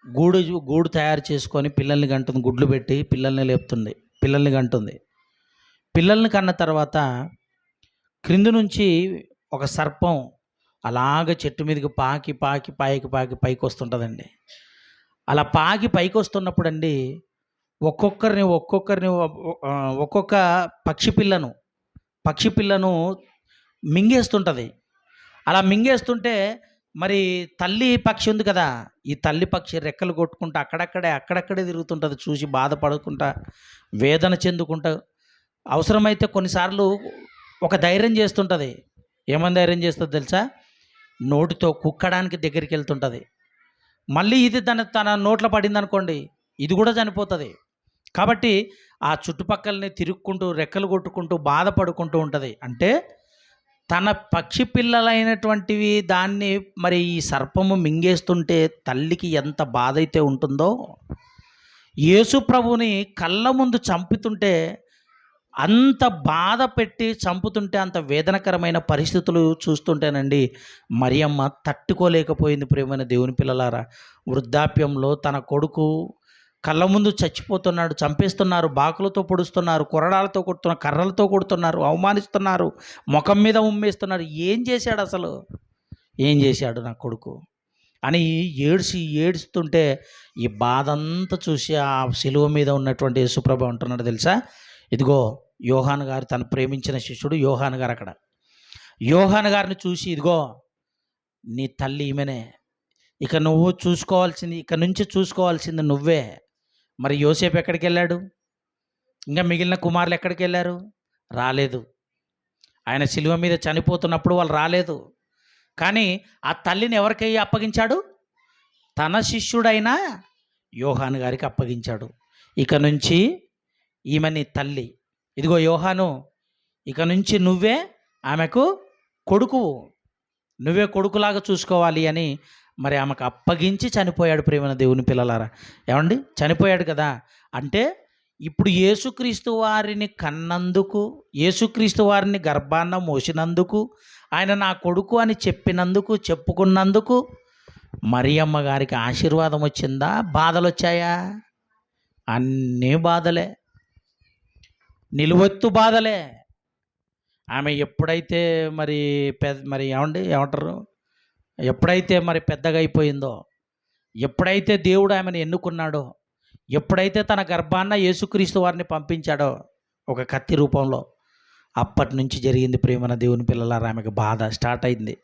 Speaker 1: గూడు గూడు తయారు చేసుకొని పిల్లల్ని కంటుంది, గుడ్లు పెట్టి పిల్లల్ని లేపుతుంది, పిల్లల్ని కంటుంది. పిల్లల్ని కన్న తర్వాత క్రింది నుంచి ఒక సర్పం అలాగ చెట్టు మీదకి పాకి పాకి పాకి పాకి పైకి వస్తుంటుందండి. అలా పాకి పైకి వస్తున్నప్పుడు అండి, ఒక్కొక్కరిని ఒక్కొక్క పక్షి పిల్లను మింగేస్తుంటుంది. అలా మింగేస్తుంటే మరి తల్లి పక్షి ఉంది కదా, ఈ తల్లి పక్షి రెక్కలు కొట్టుకుంటూ అక్కడక్కడే తిరుగుతుంటుంది, చూసి బాధపడుకుంటా వేదన చెందుకుంటా. అవసరమైతే కొన్నిసార్లు ఒక ధైర్యం చేస్తుంటుంది. ఏమని ధైర్యం చేస్తుందో తెలుసా? నోటితో కుక్కడానికి దగ్గరికి వెళ్తుంటుంది. మళ్ళీ ఇది తన నోట్లో పడింది అనుకోండి, ఇది కూడా చనిపోతుంది. కాబట్టి ఆ చుట్టుపక్కలని తిరుక్కుంటూ రెక్కలు కొట్టుకుంటూ బాధపడుకుంటూ ఉంటుంది. అంటే తన పక్షి పిల్లలైనటువంటివి దాన్ని మరి ఈ సర్పము మింగేస్తుంటే తల్లికి ఎంత బాధ అయితే ఉంటుందో, యేసు ప్రభుని కళ్ళ ముందు చంపుతుంటే, అంత బాధ పెట్టి చంపుతుంటే, అంత వేదనకరమైన పరిస్థితులు చూస్తుంటేనండి మరియమ్మ తట్టుకోలేకపోయింది. ప్రియమైన దేవుని పిల్లలారా, వృద్ధాప్యంలో తన కొడుకు కళ్ళ ముందు చచ్చిపోతున్నాడు, చంపేస్తున్నారు, బాకులతో పొడుస్తున్నారు, కొరడాలతో కొడుతున్నారు, కర్రలతో కొడుతున్నారు, అవమానిస్తున్నారు, ముఖం మీద ఉమ్మేస్తున్నారు. ఏం చేశాడు అసలు? ఏం చేశాడు నా కొడుకు అని ఏడుస్తుంటే ఈ బాధ అంతా చూసి ఆ శిలువ మీద ఉన్నటువంటి యేసుప్రభు అంటున్నాడు తెలుసా? ఇదిగో యోహాను గారు, తను ప్రేమించిన శిష్యుడు యోహాను గారు, అక్కడ యోహాను గారిని చూసి, ఇదిగో నీ తల్లి ఈమెనే, ఇక నుంచి చూసుకోవాల్సింది నువ్వే. మరి యోసేపు ఎక్కడికి వెళ్ళాడు? ఇంకా మిగిలిన కుమారులు ఎక్కడికి వెళ్ళారు? రాలేదు. ఆయన శిలువ మీద చనిపోతున్నప్పుడు వాళ్ళు రాలేదు. కానీ ఆ తల్లిని ఎవరికి అప్పగించాడు? తన శిష్యుడైన యోహాను గారికి అప్పగించాడు. ఇక నుంచి ఈమె నీ తల్లి, ఇదిగో యోహాను, ఇక నుంచి నువ్వే ఆమెకు కొడుకువు, నువ్వే కొడుకులాగా చూసుకోవాలి అని మరి ఆమెకు అప్పగించి చనిపోయాడు. ప్రియమైన దేవుని పిల్లలారా, ఏమండి, చనిపోయాడు కదా. అంటే ఇప్పుడు యేసుక్రీస్తు వారిని కన్నందుకు, యేసుక్రీస్తు వారిని గర్భాన్న మోసినందుకు, ఆయన నా కొడుకు అని చెప్పుకున్నందుకు మరియమ్మ గారికి ఆశీర్వాదం వచ్చిందా? బాధలు వచ్చాయా? అన్నీ బాధలే, నిలువెత్తు బాధలే. ఆమె ఎప్పుడైతే ఏమంటారు, ఎప్పుడైతే మరి పెద్దగా అయిపోయిందో, ఎప్పుడైతే దేవుడు ఆమెను ఎన్నుకున్నాడో, ఎప్పుడైతే తన గర్భాన్న యేసుక్రీస్తు వారిని పంపించాడో ఒక కత్తి రూపంలో, అప్పటి నుంచి జరిగింది ప్రియమైన దేవుని పిల్లలారా, ఆమెకు బాధ స్టార్ట్ అయింది.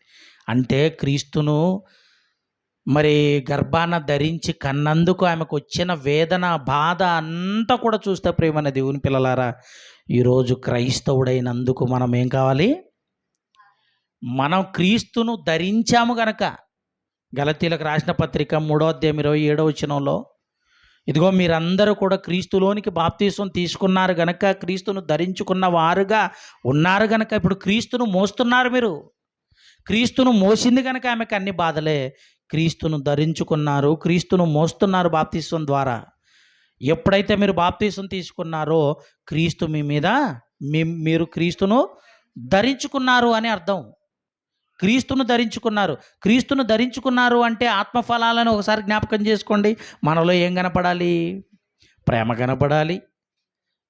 Speaker 1: అంటే క్రీస్తును మరి గర్భాన ధరించి కన్నందుకు ఆమెకు వచ్చిన వేదన, బాధ అంతా కూడా చూస్తే ప్రియమైన దేవుని పిల్లలారా, ఈరోజు క్రైస్తవుడైనందుకు మనం ఏం కావాలి? మనం క్రీస్తును ధరించాము గనక, గలతీలకు రాసిన పత్రిక 3వ అధ్యాయం 27వ వచనంలో, ఇదిగో మీరందరూ కూడా క్రీస్తులోనికి బాప్తీసం తీసుకున్నారు గనక, క్రీస్తును ధరించుకున్న వారుగా ఉన్నారు గనక, ఇప్పుడు క్రీస్తును మోస్తున్నారు. మీరు క్రీస్తును మోసింది కనుక ఆమెకు అన్ని బాధలే. క్రీస్తును ధరించుకున్నారు, క్రీస్తును మోస్తున్నారు బాప్తీసం ద్వారా. ఎప్పుడైతే మీరు బాప్తీసం తీసుకున్నారో క్రీస్తు మీ మీద, మీరు క్రీస్తును ధరించుకున్నారు అని అర్థం. క్రీస్తును ధరించుకున్నారు అంటే ఆత్మఫలాలను ఒకసారి జ్ఞాపకం చేసుకోండి. మనలో ఏం కనపడాలి? ప్రేమ కనపడాలి,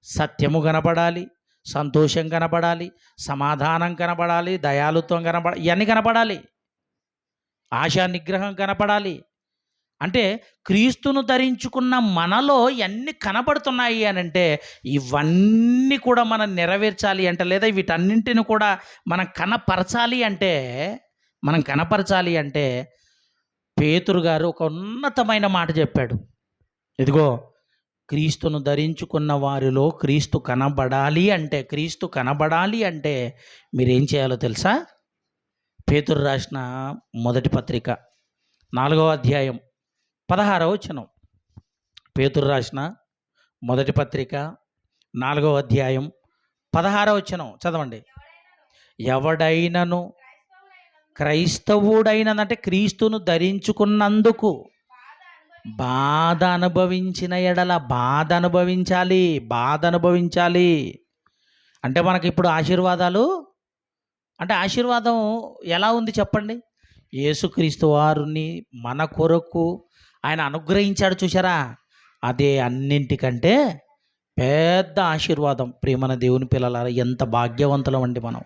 Speaker 1: సత్యము కనపడాలి, సంతోషం కనపడాలి, సమాధానం కనపడాలి, దయాళుత్వం కనపడాలి, ఇవన్నీ కనపడాలి, ఆశా నిగ్రహం కనపడాలి. అంటే క్రీస్తును ధరించుకున్న మనలో ఎన్ని కనపడుతున్నాయి అని అంటే, ఇవన్నీ కూడా మనం నెరవేర్చాలి అంటే, లేదా వీటన్నింటిని కూడా మనం కనపరచాలి అంటే పేతురు గారు ఒక ఉన్నతమైన మాట చెప్పాడు. ఇదిగో క్రీస్తును ధరించుకున్న వారిలో క్రీస్తు కనబడాలి అంటే మీరేం చేయాలో తెలుసా? పేతురు రాసిన మొదటి పత్రిక 4వ అధ్యాయం 16వ వచనం. పేతురు రాసిన మొదటి పత్రిక 4వ అధ్యాయం 16వ వచనం చదవండి. ఎవడైనను క్రైస్తవుడైనంటే క్రీస్తును ధరించుకున్నందుకు బాధ అనుభవించిన ఎడల బాధ అనుభవించాలి, బాధ అనుభవించాలి. అంటే మనకి ఇప్పుడు ఆశీర్వాదాలు, అంటే ఆశీర్వాదం ఎలా ఉంది చెప్పండి? యేసుక్రీస్తు వారిని మన కొరకు ఆయన అనుగ్రహించాడు చూసారా, అదే అన్నింటికంటే పెద్ద ఆశీర్వాదం. ప్రియమైన దేవుని పిల్లలారా, ఎంత భాగ్యవంతులం అండి మనం.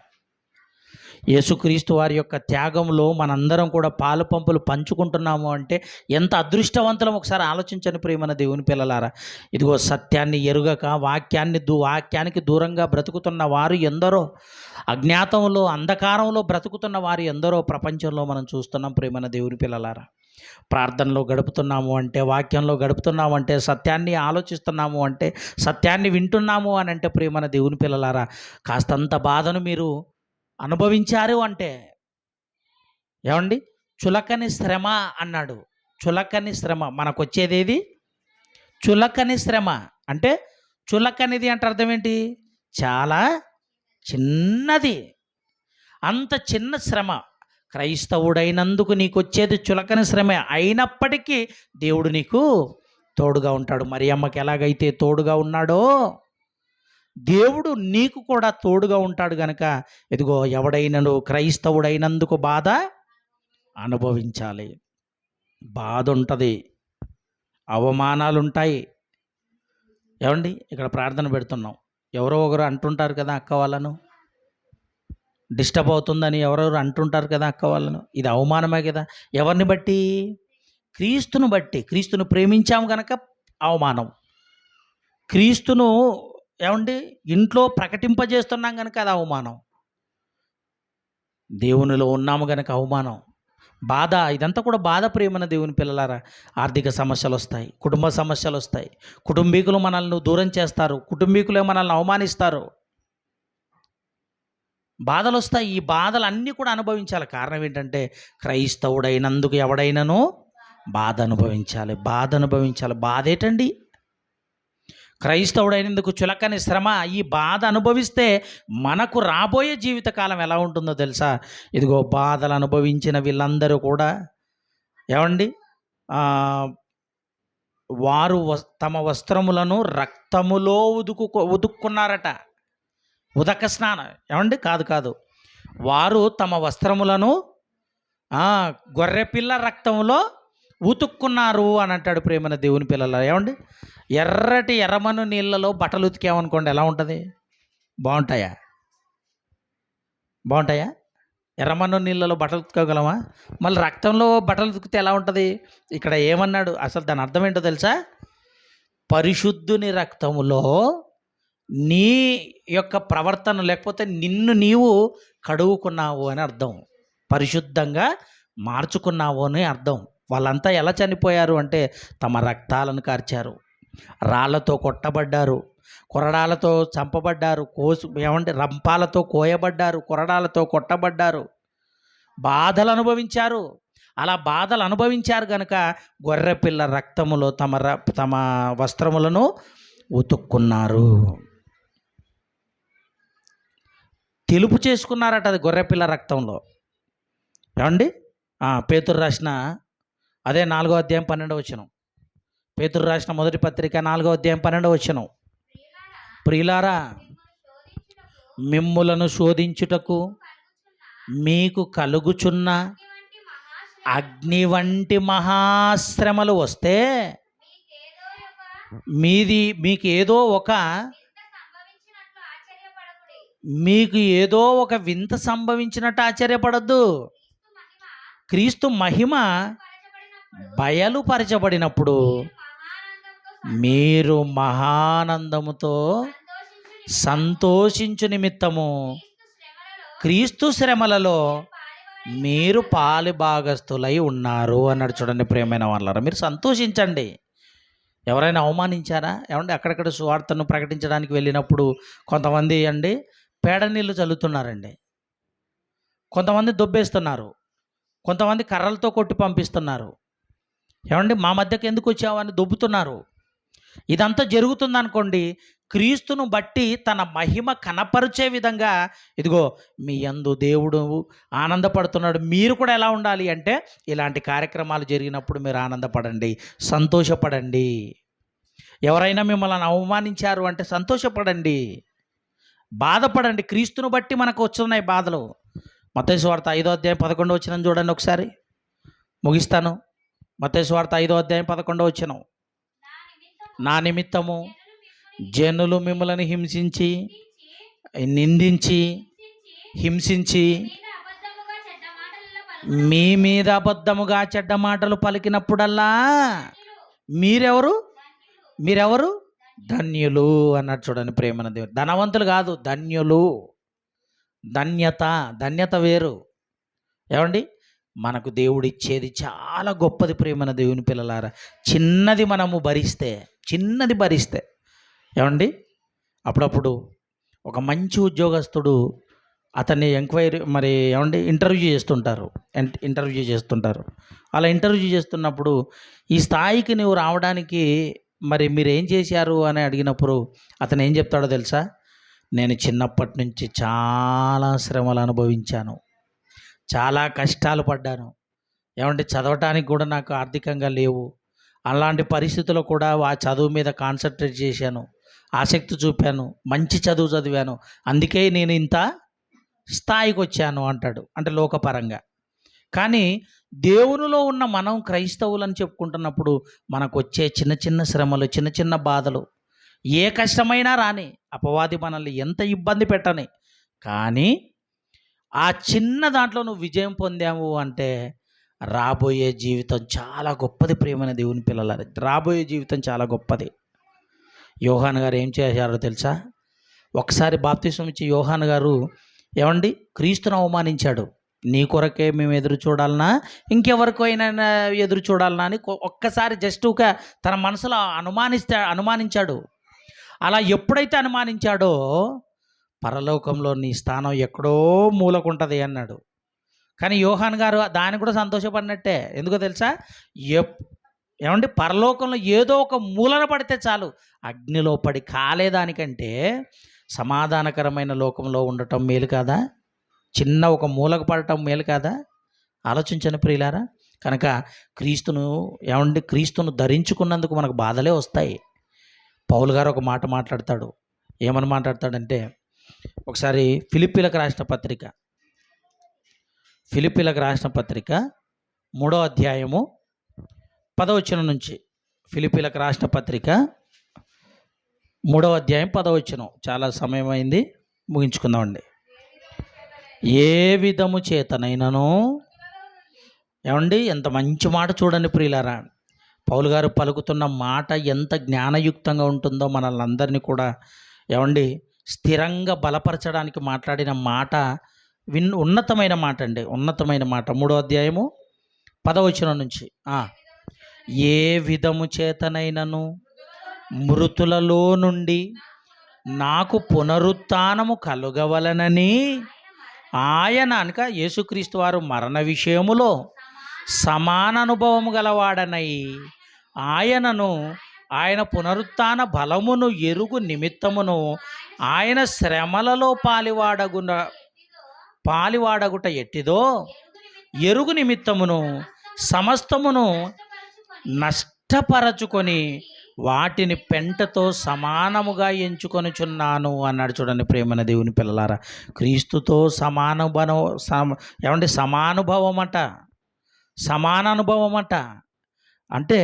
Speaker 1: యేసుక్రీస్తు వారి యొక్క త్యాగంలో మనందరం కూడా పాలు పంపులు పంచుకుంటున్నాము అంటే ఎంత అదృష్టవంతులం ఒకసారి ఆలోచించండి ప్రియమైన దేవుని పిల్లలారా. ఇదిగో సత్యాన్ని ఎరుగక వాక్యానికి దూరంగా బ్రతుకుతున్న వారు ఎందరో, అజ్ఞాతంలో అంధకారంలో బ్రతుకుతున్న వారు ఎందరో ప్రపంచంలో మనం చూస్తున్నాం ప్రియమైన దేవుని పిల్లలారా. ప్రార్థనలో గడుపుతున్నాము అంటే, వాక్యంలో గడుపుతున్నాము అంటే, సత్యాన్ని ఆలోచిస్తున్నాము అంటే, సత్యాన్ని వింటున్నాము అని అంటే ప్రియమైన దేవుని పిల్లలారా, కాస్తంత బాధను మీరు అనుభవించారు అంటే, ఏమండి, చులకని శ్రమ అన్నాడు. చులకని శ్రమ మనకొచ్చేదేది? చులకని శ్రమ. అంటే చులకనిది అంటే అర్థం ఏంటి? చాలా చిన్నది. అంత చిన్న శ్రమ. క్రైస్తవుడైనందుకు నీకు వచ్చేది చులకని శ్రమే. అయినప్పటికీ దేవుడు నీకు తోడుగా ఉంటాడు. మరియమ్మకి ఎలాగైతే తోడుగా ఉన్నాడో దేవుడు నీకు కూడా తోడుగా ఉంటాడు గనక, ఇదిగో ఎవడైనను క్రైస్తవుడైనందుకు బాధ అనుభవించాలి. బాధ ఉంటుంది, అవమానాలు ఉంటాయి. ఏమండి, ఇక్కడ ప్రార్థన పెడుతున్నాం, ఎవరో ఒకరు అంటుంటారు కదా అక్క వాళ్ళను, డిస్టర్బ్ అవుతుందని ఎవరెవరు అంటుంటారు కదా అక్క వాళ్ళను. ఇది అవమానమే కదా. ఎవరిని బట్టి? క్రీస్తును బట్టి. క్రీస్తును ప్రేమించాము గనక అవమానం. క్రీస్తును ఏమండి ఇంట్లో ప్రకటింపజేస్తున్నాం కనుక అది అవమానం. దేవునిలో ఉన్నాము కనుక అవమానం, బాధ. ఇదంతా కూడా బాధ ప్రియమైన దేవుని పిల్లలారా. ఆర్థిక సమస్యలు వస్తాయి, కుటుంబ సమస్యలు వస్తాయి, కుటుంబీకులు మనల్ని దూరం చేస్తారు, కుటుంబీకులే మనల్ని అవమానిస్తారు, బాధలు వస్తాయి. ఈ బాధలన్నీ కూడా అనుభవించాలి. కారణం ఏంటంటే క్రైస్తవుడైనందుకు ఎవడైనానో బాధ అనుభవించాలి. బాధ అనుభవించాలి. బాధ ఏంటండి? క్రైస్తవుడైనందుకు చులకని శ్రమ. ఈ బాధ అనుభవిస్తే మనకు రాబోయే జీవితకాలం ఎలా ఉంటుందో తెలుసా? ఇదిగో బాధలు అనుభవించిన వీళ్ళందరూ కూడా ఏమండి, వారు తమ వస్త్రములను రక్తములో ఉదుక్కున్నారట. ఉదక స్నానం. ఏమండి, కాదు, వారు తమ వస్త్రములను గొర్రెపిల్ల రక్తంలో ఉతుక్కున్నారు అని అంటాడు ప్రేమైన దేవుని పిల్లల. ఏమండి, ఎర్రమను నీళ్ళలో బట్టలు ఉతికామనుకోండి ఎలా ఉంటుంది? బాగుంటాయా? ఎర్రమన్ను నీళ్ళలో బట్టలు ఉతుకోగలమా? మళ్ళీ రక్తంలో బట్టలు ఉతికితే ఎలా ఉంటుంది? ఇక్కడ ఏమన్నాడు అసలు, దాని అర్థం ఏంటో తెలుసా? పరిశుద్ధుని రక్తములో నీ యొక్క ప్రవర్తన, లేకపోతే నిన్ను నీవు కడుగుకున్నావు అని అర్థం. పరిశుద్ధంగా మార్చుకున్నావు అని అర్థం. వాళ్ళంతా ఎలా చనిపోయారు అంటే తమ రక్తాలను కార్చారు, రాళ్లతో కొట్టబడ్డారు, కొరడాలతో చంపబడ్డారు, రంపాలతో కోయబడ్డారు, కొరడాలతో కొట్టబడ్డారు, బాధలు అనుభవించారు. అలా బాధలు అనుభవించారు కనుక గొర్రెపిల్ల రక్తములో తమ వస్త్రములను ఉతుక్కున్నారు, తెలుపు చేసుకున్నారట. అది గొర్రెపిల్ల రక్తంలో. ఏమండి, పేతురు రాసిన అదే 4వ అధ్యాయం 12వ వచనం. పేతురు రాసిన మొదటి పత్రిక 4వ అధ్యాయం 12వ వచనం. ప్రియులారా, మిమ్ములను శోధించుటకు మీకు కలుగుచున్న అగ్ని వంటి మహాశ్రమలు వస్తే మీకు ఏదో ఒక వింత సంభవించినట్టు ఆశ్చర్యపడద్దు. క్రీస్తు మహిమ బయలుపరచబడినప్పుడు మీరు మహానందముతో సంతోషించు నిమిత్తము క్రీస్తు శ్రమలలో మీరు పాలుభాగస్తులై ఉన్నారు అన్నాడు. చూడండి ప్రియమైన వాళ్ళారా, మీరు సంతోషించండి. ఎవరైనా అవమానించారా? ఏమంటే అక్కడక్కడ సువార్తను ప్రకటించడానికి వెళ్ళినప్పుడు కొంతమంది అండి పేడ నీళ్ళు చల్లుతున్నారండి, కొంతమంది దొబ్బేస్తున్నారు, కొంతమంది కర్రలతో కొట్టి పంపిస్తున్నారు. ఏమండి, మా మధ్యకి ఎందుకు వచ్చావు అని దొబ్బుతున్నారు. ఇదంతా జరుగుతుందనుకోండి, క్రీస్తును బట్టి తన మహిమ కనపరిచే విధంగా ఇదిగో మీ యందు దేవుడు ఆనందపడుతున్నాడు. మీరు కూడా ఎలా ఉండాలి అంటే ఇలాంటి కార్యక్రమాలు జరిగినప్పుడు మీరు ఆనందపడండి, సంతోషపడండి. ఎవరైనా మిమ్మల్ని అవమానించారు అంటే సంతోషపడండి, బాధపడండి. క్రీస్తును బట్టి మనకు వస్తున్నాయి బాధలు. మత్తయి సువార్త 5వ అధ్యాయం 11వ వచనం చూడండి ఒకసారి, ముగిస్తాను. మత్తయి సువార్త 5వ అధ్యాయం 11వ వచనం. నా నిమిత్తము జనులు మిమ్మల్ని హింసించి, నిందించి, హింసించి మీ మీద అబద్ధముగా చెడ్డ మాటలు పలికినప్పుడల్లా మీరెవరు మీరెవరు ధన్యులు అన్నాడు. చూడండి ప్రేమన దేవుడు. ధనవంతులు కాదు, ధన్యులు. ధన్యత వేరు. ఏమండి, మనకు దేవుడు ఇచ్చేది చాలా గొప్పది ప్రేమన దేవుని పిల్లలారా. చిన్నది భరిస్తే ఏమండి, అప్పుడప్పుడు ఒక మంచి ఉద్యోగస్తుడు అతన్ని ఇంటర్వ్యూ చేస్తుంటారు. అలా ఇంటర్వ్యూ చేస్తున్నప్పుడు ఈ స్థాయికి నువ్వు రావడానికి మీరు ఏం చేశారు అని అడిగినప్పుడు అతను ఏం చెప్తాడో తెలుసా? నేను చిన్నప్పటి నుంచి చాలా శ్రమలు అనుభవించాను, చాలా కష్టాలు పడ్డాను. ఏమంటే చదవటానికి కూడా నాకు ఆర్థికంగా లేవు. అలాంటి పరిస్థితుల్లో కూడా ఆ చదువు మీద కాన్సన్ట్రేట్ చేశాను, ఆసక్తి చూపాను, మంచి చదువు చదివాను, అందుకే నేను ఇంత స్థాయికి వచ్చాను అంటాడు. అంటే లోకపరంగా. కానీ దేవునిలో ఉన్న మనం క్రైస్తవులని చెప్పుకుంటున్నప్పుడు మనకు వచ్చే చిన్న చిన్న శ్రమలు, చిన్న చిన్న బాధలు, ఏ కష్టమైనా రాని, అపవాది మనల్ని ఎంత ఇబ్బంది పెట్టని, కానీ ఆ చిన్న దాంట్లో నువ్వు విజయం పొందావు అంటే రాబోయే జీవితం చాలా గొప్పది ప్రియమైన దేవుని పిల్లలారా. రాబోయే జీవితం చాలా గొప్పది. యోహాను గారు ఏం చేశారో తెలుసా? ఒకసారి బాప్తిసం ఇచ్చి యోహాను గారు ఏమండి క్రీస్తును అవమానించాడు. నీ కొరకే మేము ఎదురు చూడాలనా, ఇంకెవరికైనా ఎదురు చూడాలనా అని ఒక్కసారి జస్ట్ తన మనసులో అనుమానించాడు. అలా ఎప్పుడైతే అనుమానించాడో పరలోకంలో నీ స్థానం ఎక్కడో మూలకుంటుంది అన్నాడు. కానీ యోహాన్ గారు దాన్ని కూడా సంతోషపడినట్టే. ఎందుకో తెలుసా? ఏమంటే పరలోకంలో ఏదో ఒక మూలన పడితే చాలు, అగ్నిలో పడి కాలేదానికంటే సమాధానకరమైన లోకంలో ఉండటం మేలు కాదా? చిన్న ఒక మూలకు పడటం మేలు కాదా? ఆలోచించండి ప్రియులారా. కనుక క్రీస్తును ధరించుకున్నందుకు మనకు బాధలే వస్తాయి. పౌలు గారు ఒక మాట మాట్లాడతాడు. ఏమని మాట్లాడతాడంటే, ఒకసారి ఫిలిప్పీలకు రాసిన పత్రిక 3వ అధ్యాయము 10వ వచనం నుంచి. ఫిలిప్పీలకు రాసిన పత్రిక 3వ అధ్యాయం 10వ వచనం. చాలా సమయం అయింది, ముగించుకుందామండి. ఏ విధము చేతనైనను, ఏమండి ఎంత మంచి మాట చూడండి ప్రియులారా. పౌలు గారు పలుకుతున్న మాట ఎంత జ్ఞానయుక్తంగా ఉంటుందో మనల్ని అందరినీ కూడా ఏమండి స్థిరంగా బలపరచడానికి మాట్లాడిన మాట. ఉన్నతమైన మాట అండి, ఉన్నతమైన మాట. 3వ అధ్యాయము 10వ వచనం నుంచి. ఏ విధము చేతనైనను మృతులలో నుండి నాకు పునరుత్థానము కలుగవలనని ఆయన అనక యేసుక్రీస్తు వారు మరణ విషయములో సమాన అనుభవము గలవాడనై ఆయన పునరుత్థాన బలమును ఎరుగు నిమిత్తమును ఆయన శ్రమలలో పాలివాడగుట ఎట్టిదో ఎరుగు నిమిత్తమును సమస్తమును నష్టపరచుకొని వాటిని పెంటతో సమానముగా ఎంచుకొనుచున్నాను అన్నాడు. చూడండి ప్రేమన దేవుని పిల్లలారా, క్రీస్తుతో సమానానుభవం అట. అంటే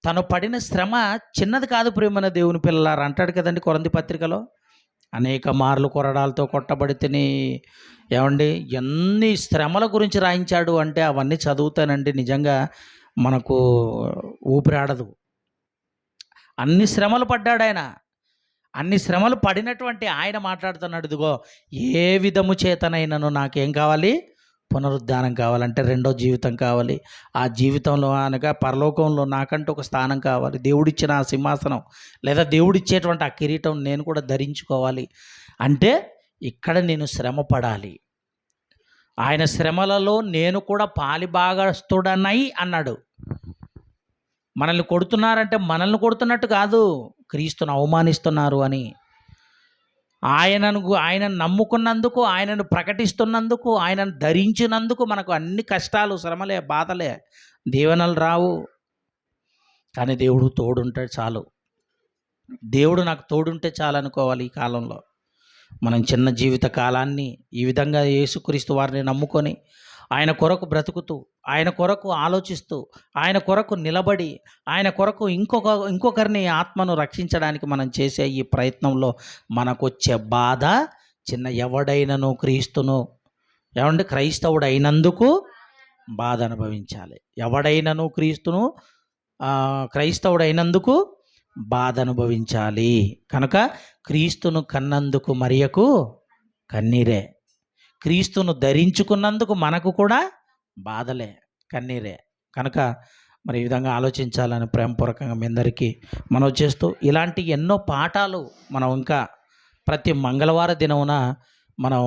Speaker 1: తను పడిన శ్రమ చిన్నది కాదు ప్రేమన దేవుని పిల్లలారా. అంటాడు కదండి కొరింథీ పత్రికలో, అనేక మార్లు కొరడాలతో కొట్టబడితేనే. ఏమండి ఎన్ని శ్రమల గురించి రాయించాడు అంటే అవన్నీ చదువుతానండి నిజంగా మనకు ఊపిరాడదు. అన్ని శ్రమలు పడ్డాడు ఆయన. అన్ని శ్రమలు పడినటువంటి ఆయన మాట్లాడుతున్నాడు, ఇదిగో ఏ విధము చేతనైనను నాకేం కావాలి? పునరుద్ధానం కావాలంటే రెండో జీవితం కావాలి. ఆ జీవితంలో అనగా పరలోకంలో నాకంటూ ఒక స్థానం కావాలి. దేవుడిచ్చిన ఆ సింహాసనం లేదా దేవుడిచ్చేటువంటి ఆ కిరీటం నేను కూడా ధరించుకోవాలి అంటే ఇక్కడ నేను శ్రమ పడాలి. ఆయన శ్రమలలో నేను కూడా పాలిభాగస్తుడనై అన్నాడు. మనల్ని కొడుతున్నారంటే మనల్ని కొడుతున్నట్టు కాదు, క్రీస్తును అవమానిస్తున్నారు అని, ఆయనను నమ్ముకున్నందుకు, ఆయనను ప్రకటిస్తున్నందుకు, ఆయనను ధరించినందుకు మనకు అన్ని కష్టాలు, శ్రమలే, బాధలే, దీవెనలు రావు. కానీ దేవుడు తోడుంటే చాలు. దేవుడు నాకు తోడుంటే చాలు అనుకోవాలి. ఈ కాలంలో మనం చిన్న జీవిత కాలాన్ని ఈ విధంగా యేసుక్రీస్తు వారిని నమ్ముకొని ఆయన కొరకు బ్రతుకుతూ, ఆయన కొరకు ఆలోచిస్తూ, ఆయన కొరకు నిలబడి, ఆయన కొరకు ఇంకొకరిని ఆత్మను రక్షించడానికి మనం చేసే ఈ ప్రయత్నంలో మనకొచ్చే బాధ చిన్న. ఎవడైనను క్రీస్తును క్రైస్తవుడు అయినందుకు బాధ అనుభవించాలి. ఎవడైనను క్రైస్తవుడు అయినందుకు బాధ అనుభవించాలి. కనుక క్రీస్తును కన్నందుకు మరియకు కన్నీరే, క్రీస్తును ధరించుకున్నందుకు మనకు కూడా బాధలే, కన్నీరే. కనుక మరి ఈ విధంగా ఆలోచించాలని ప్రేమపూర్వకంగా మీ అందరికీ మనం చేస్తూ, ఇలాంటి ఎన్నో పాఠాలు మనం ఇంకా ప్రతి మంగళవార దినమున మనం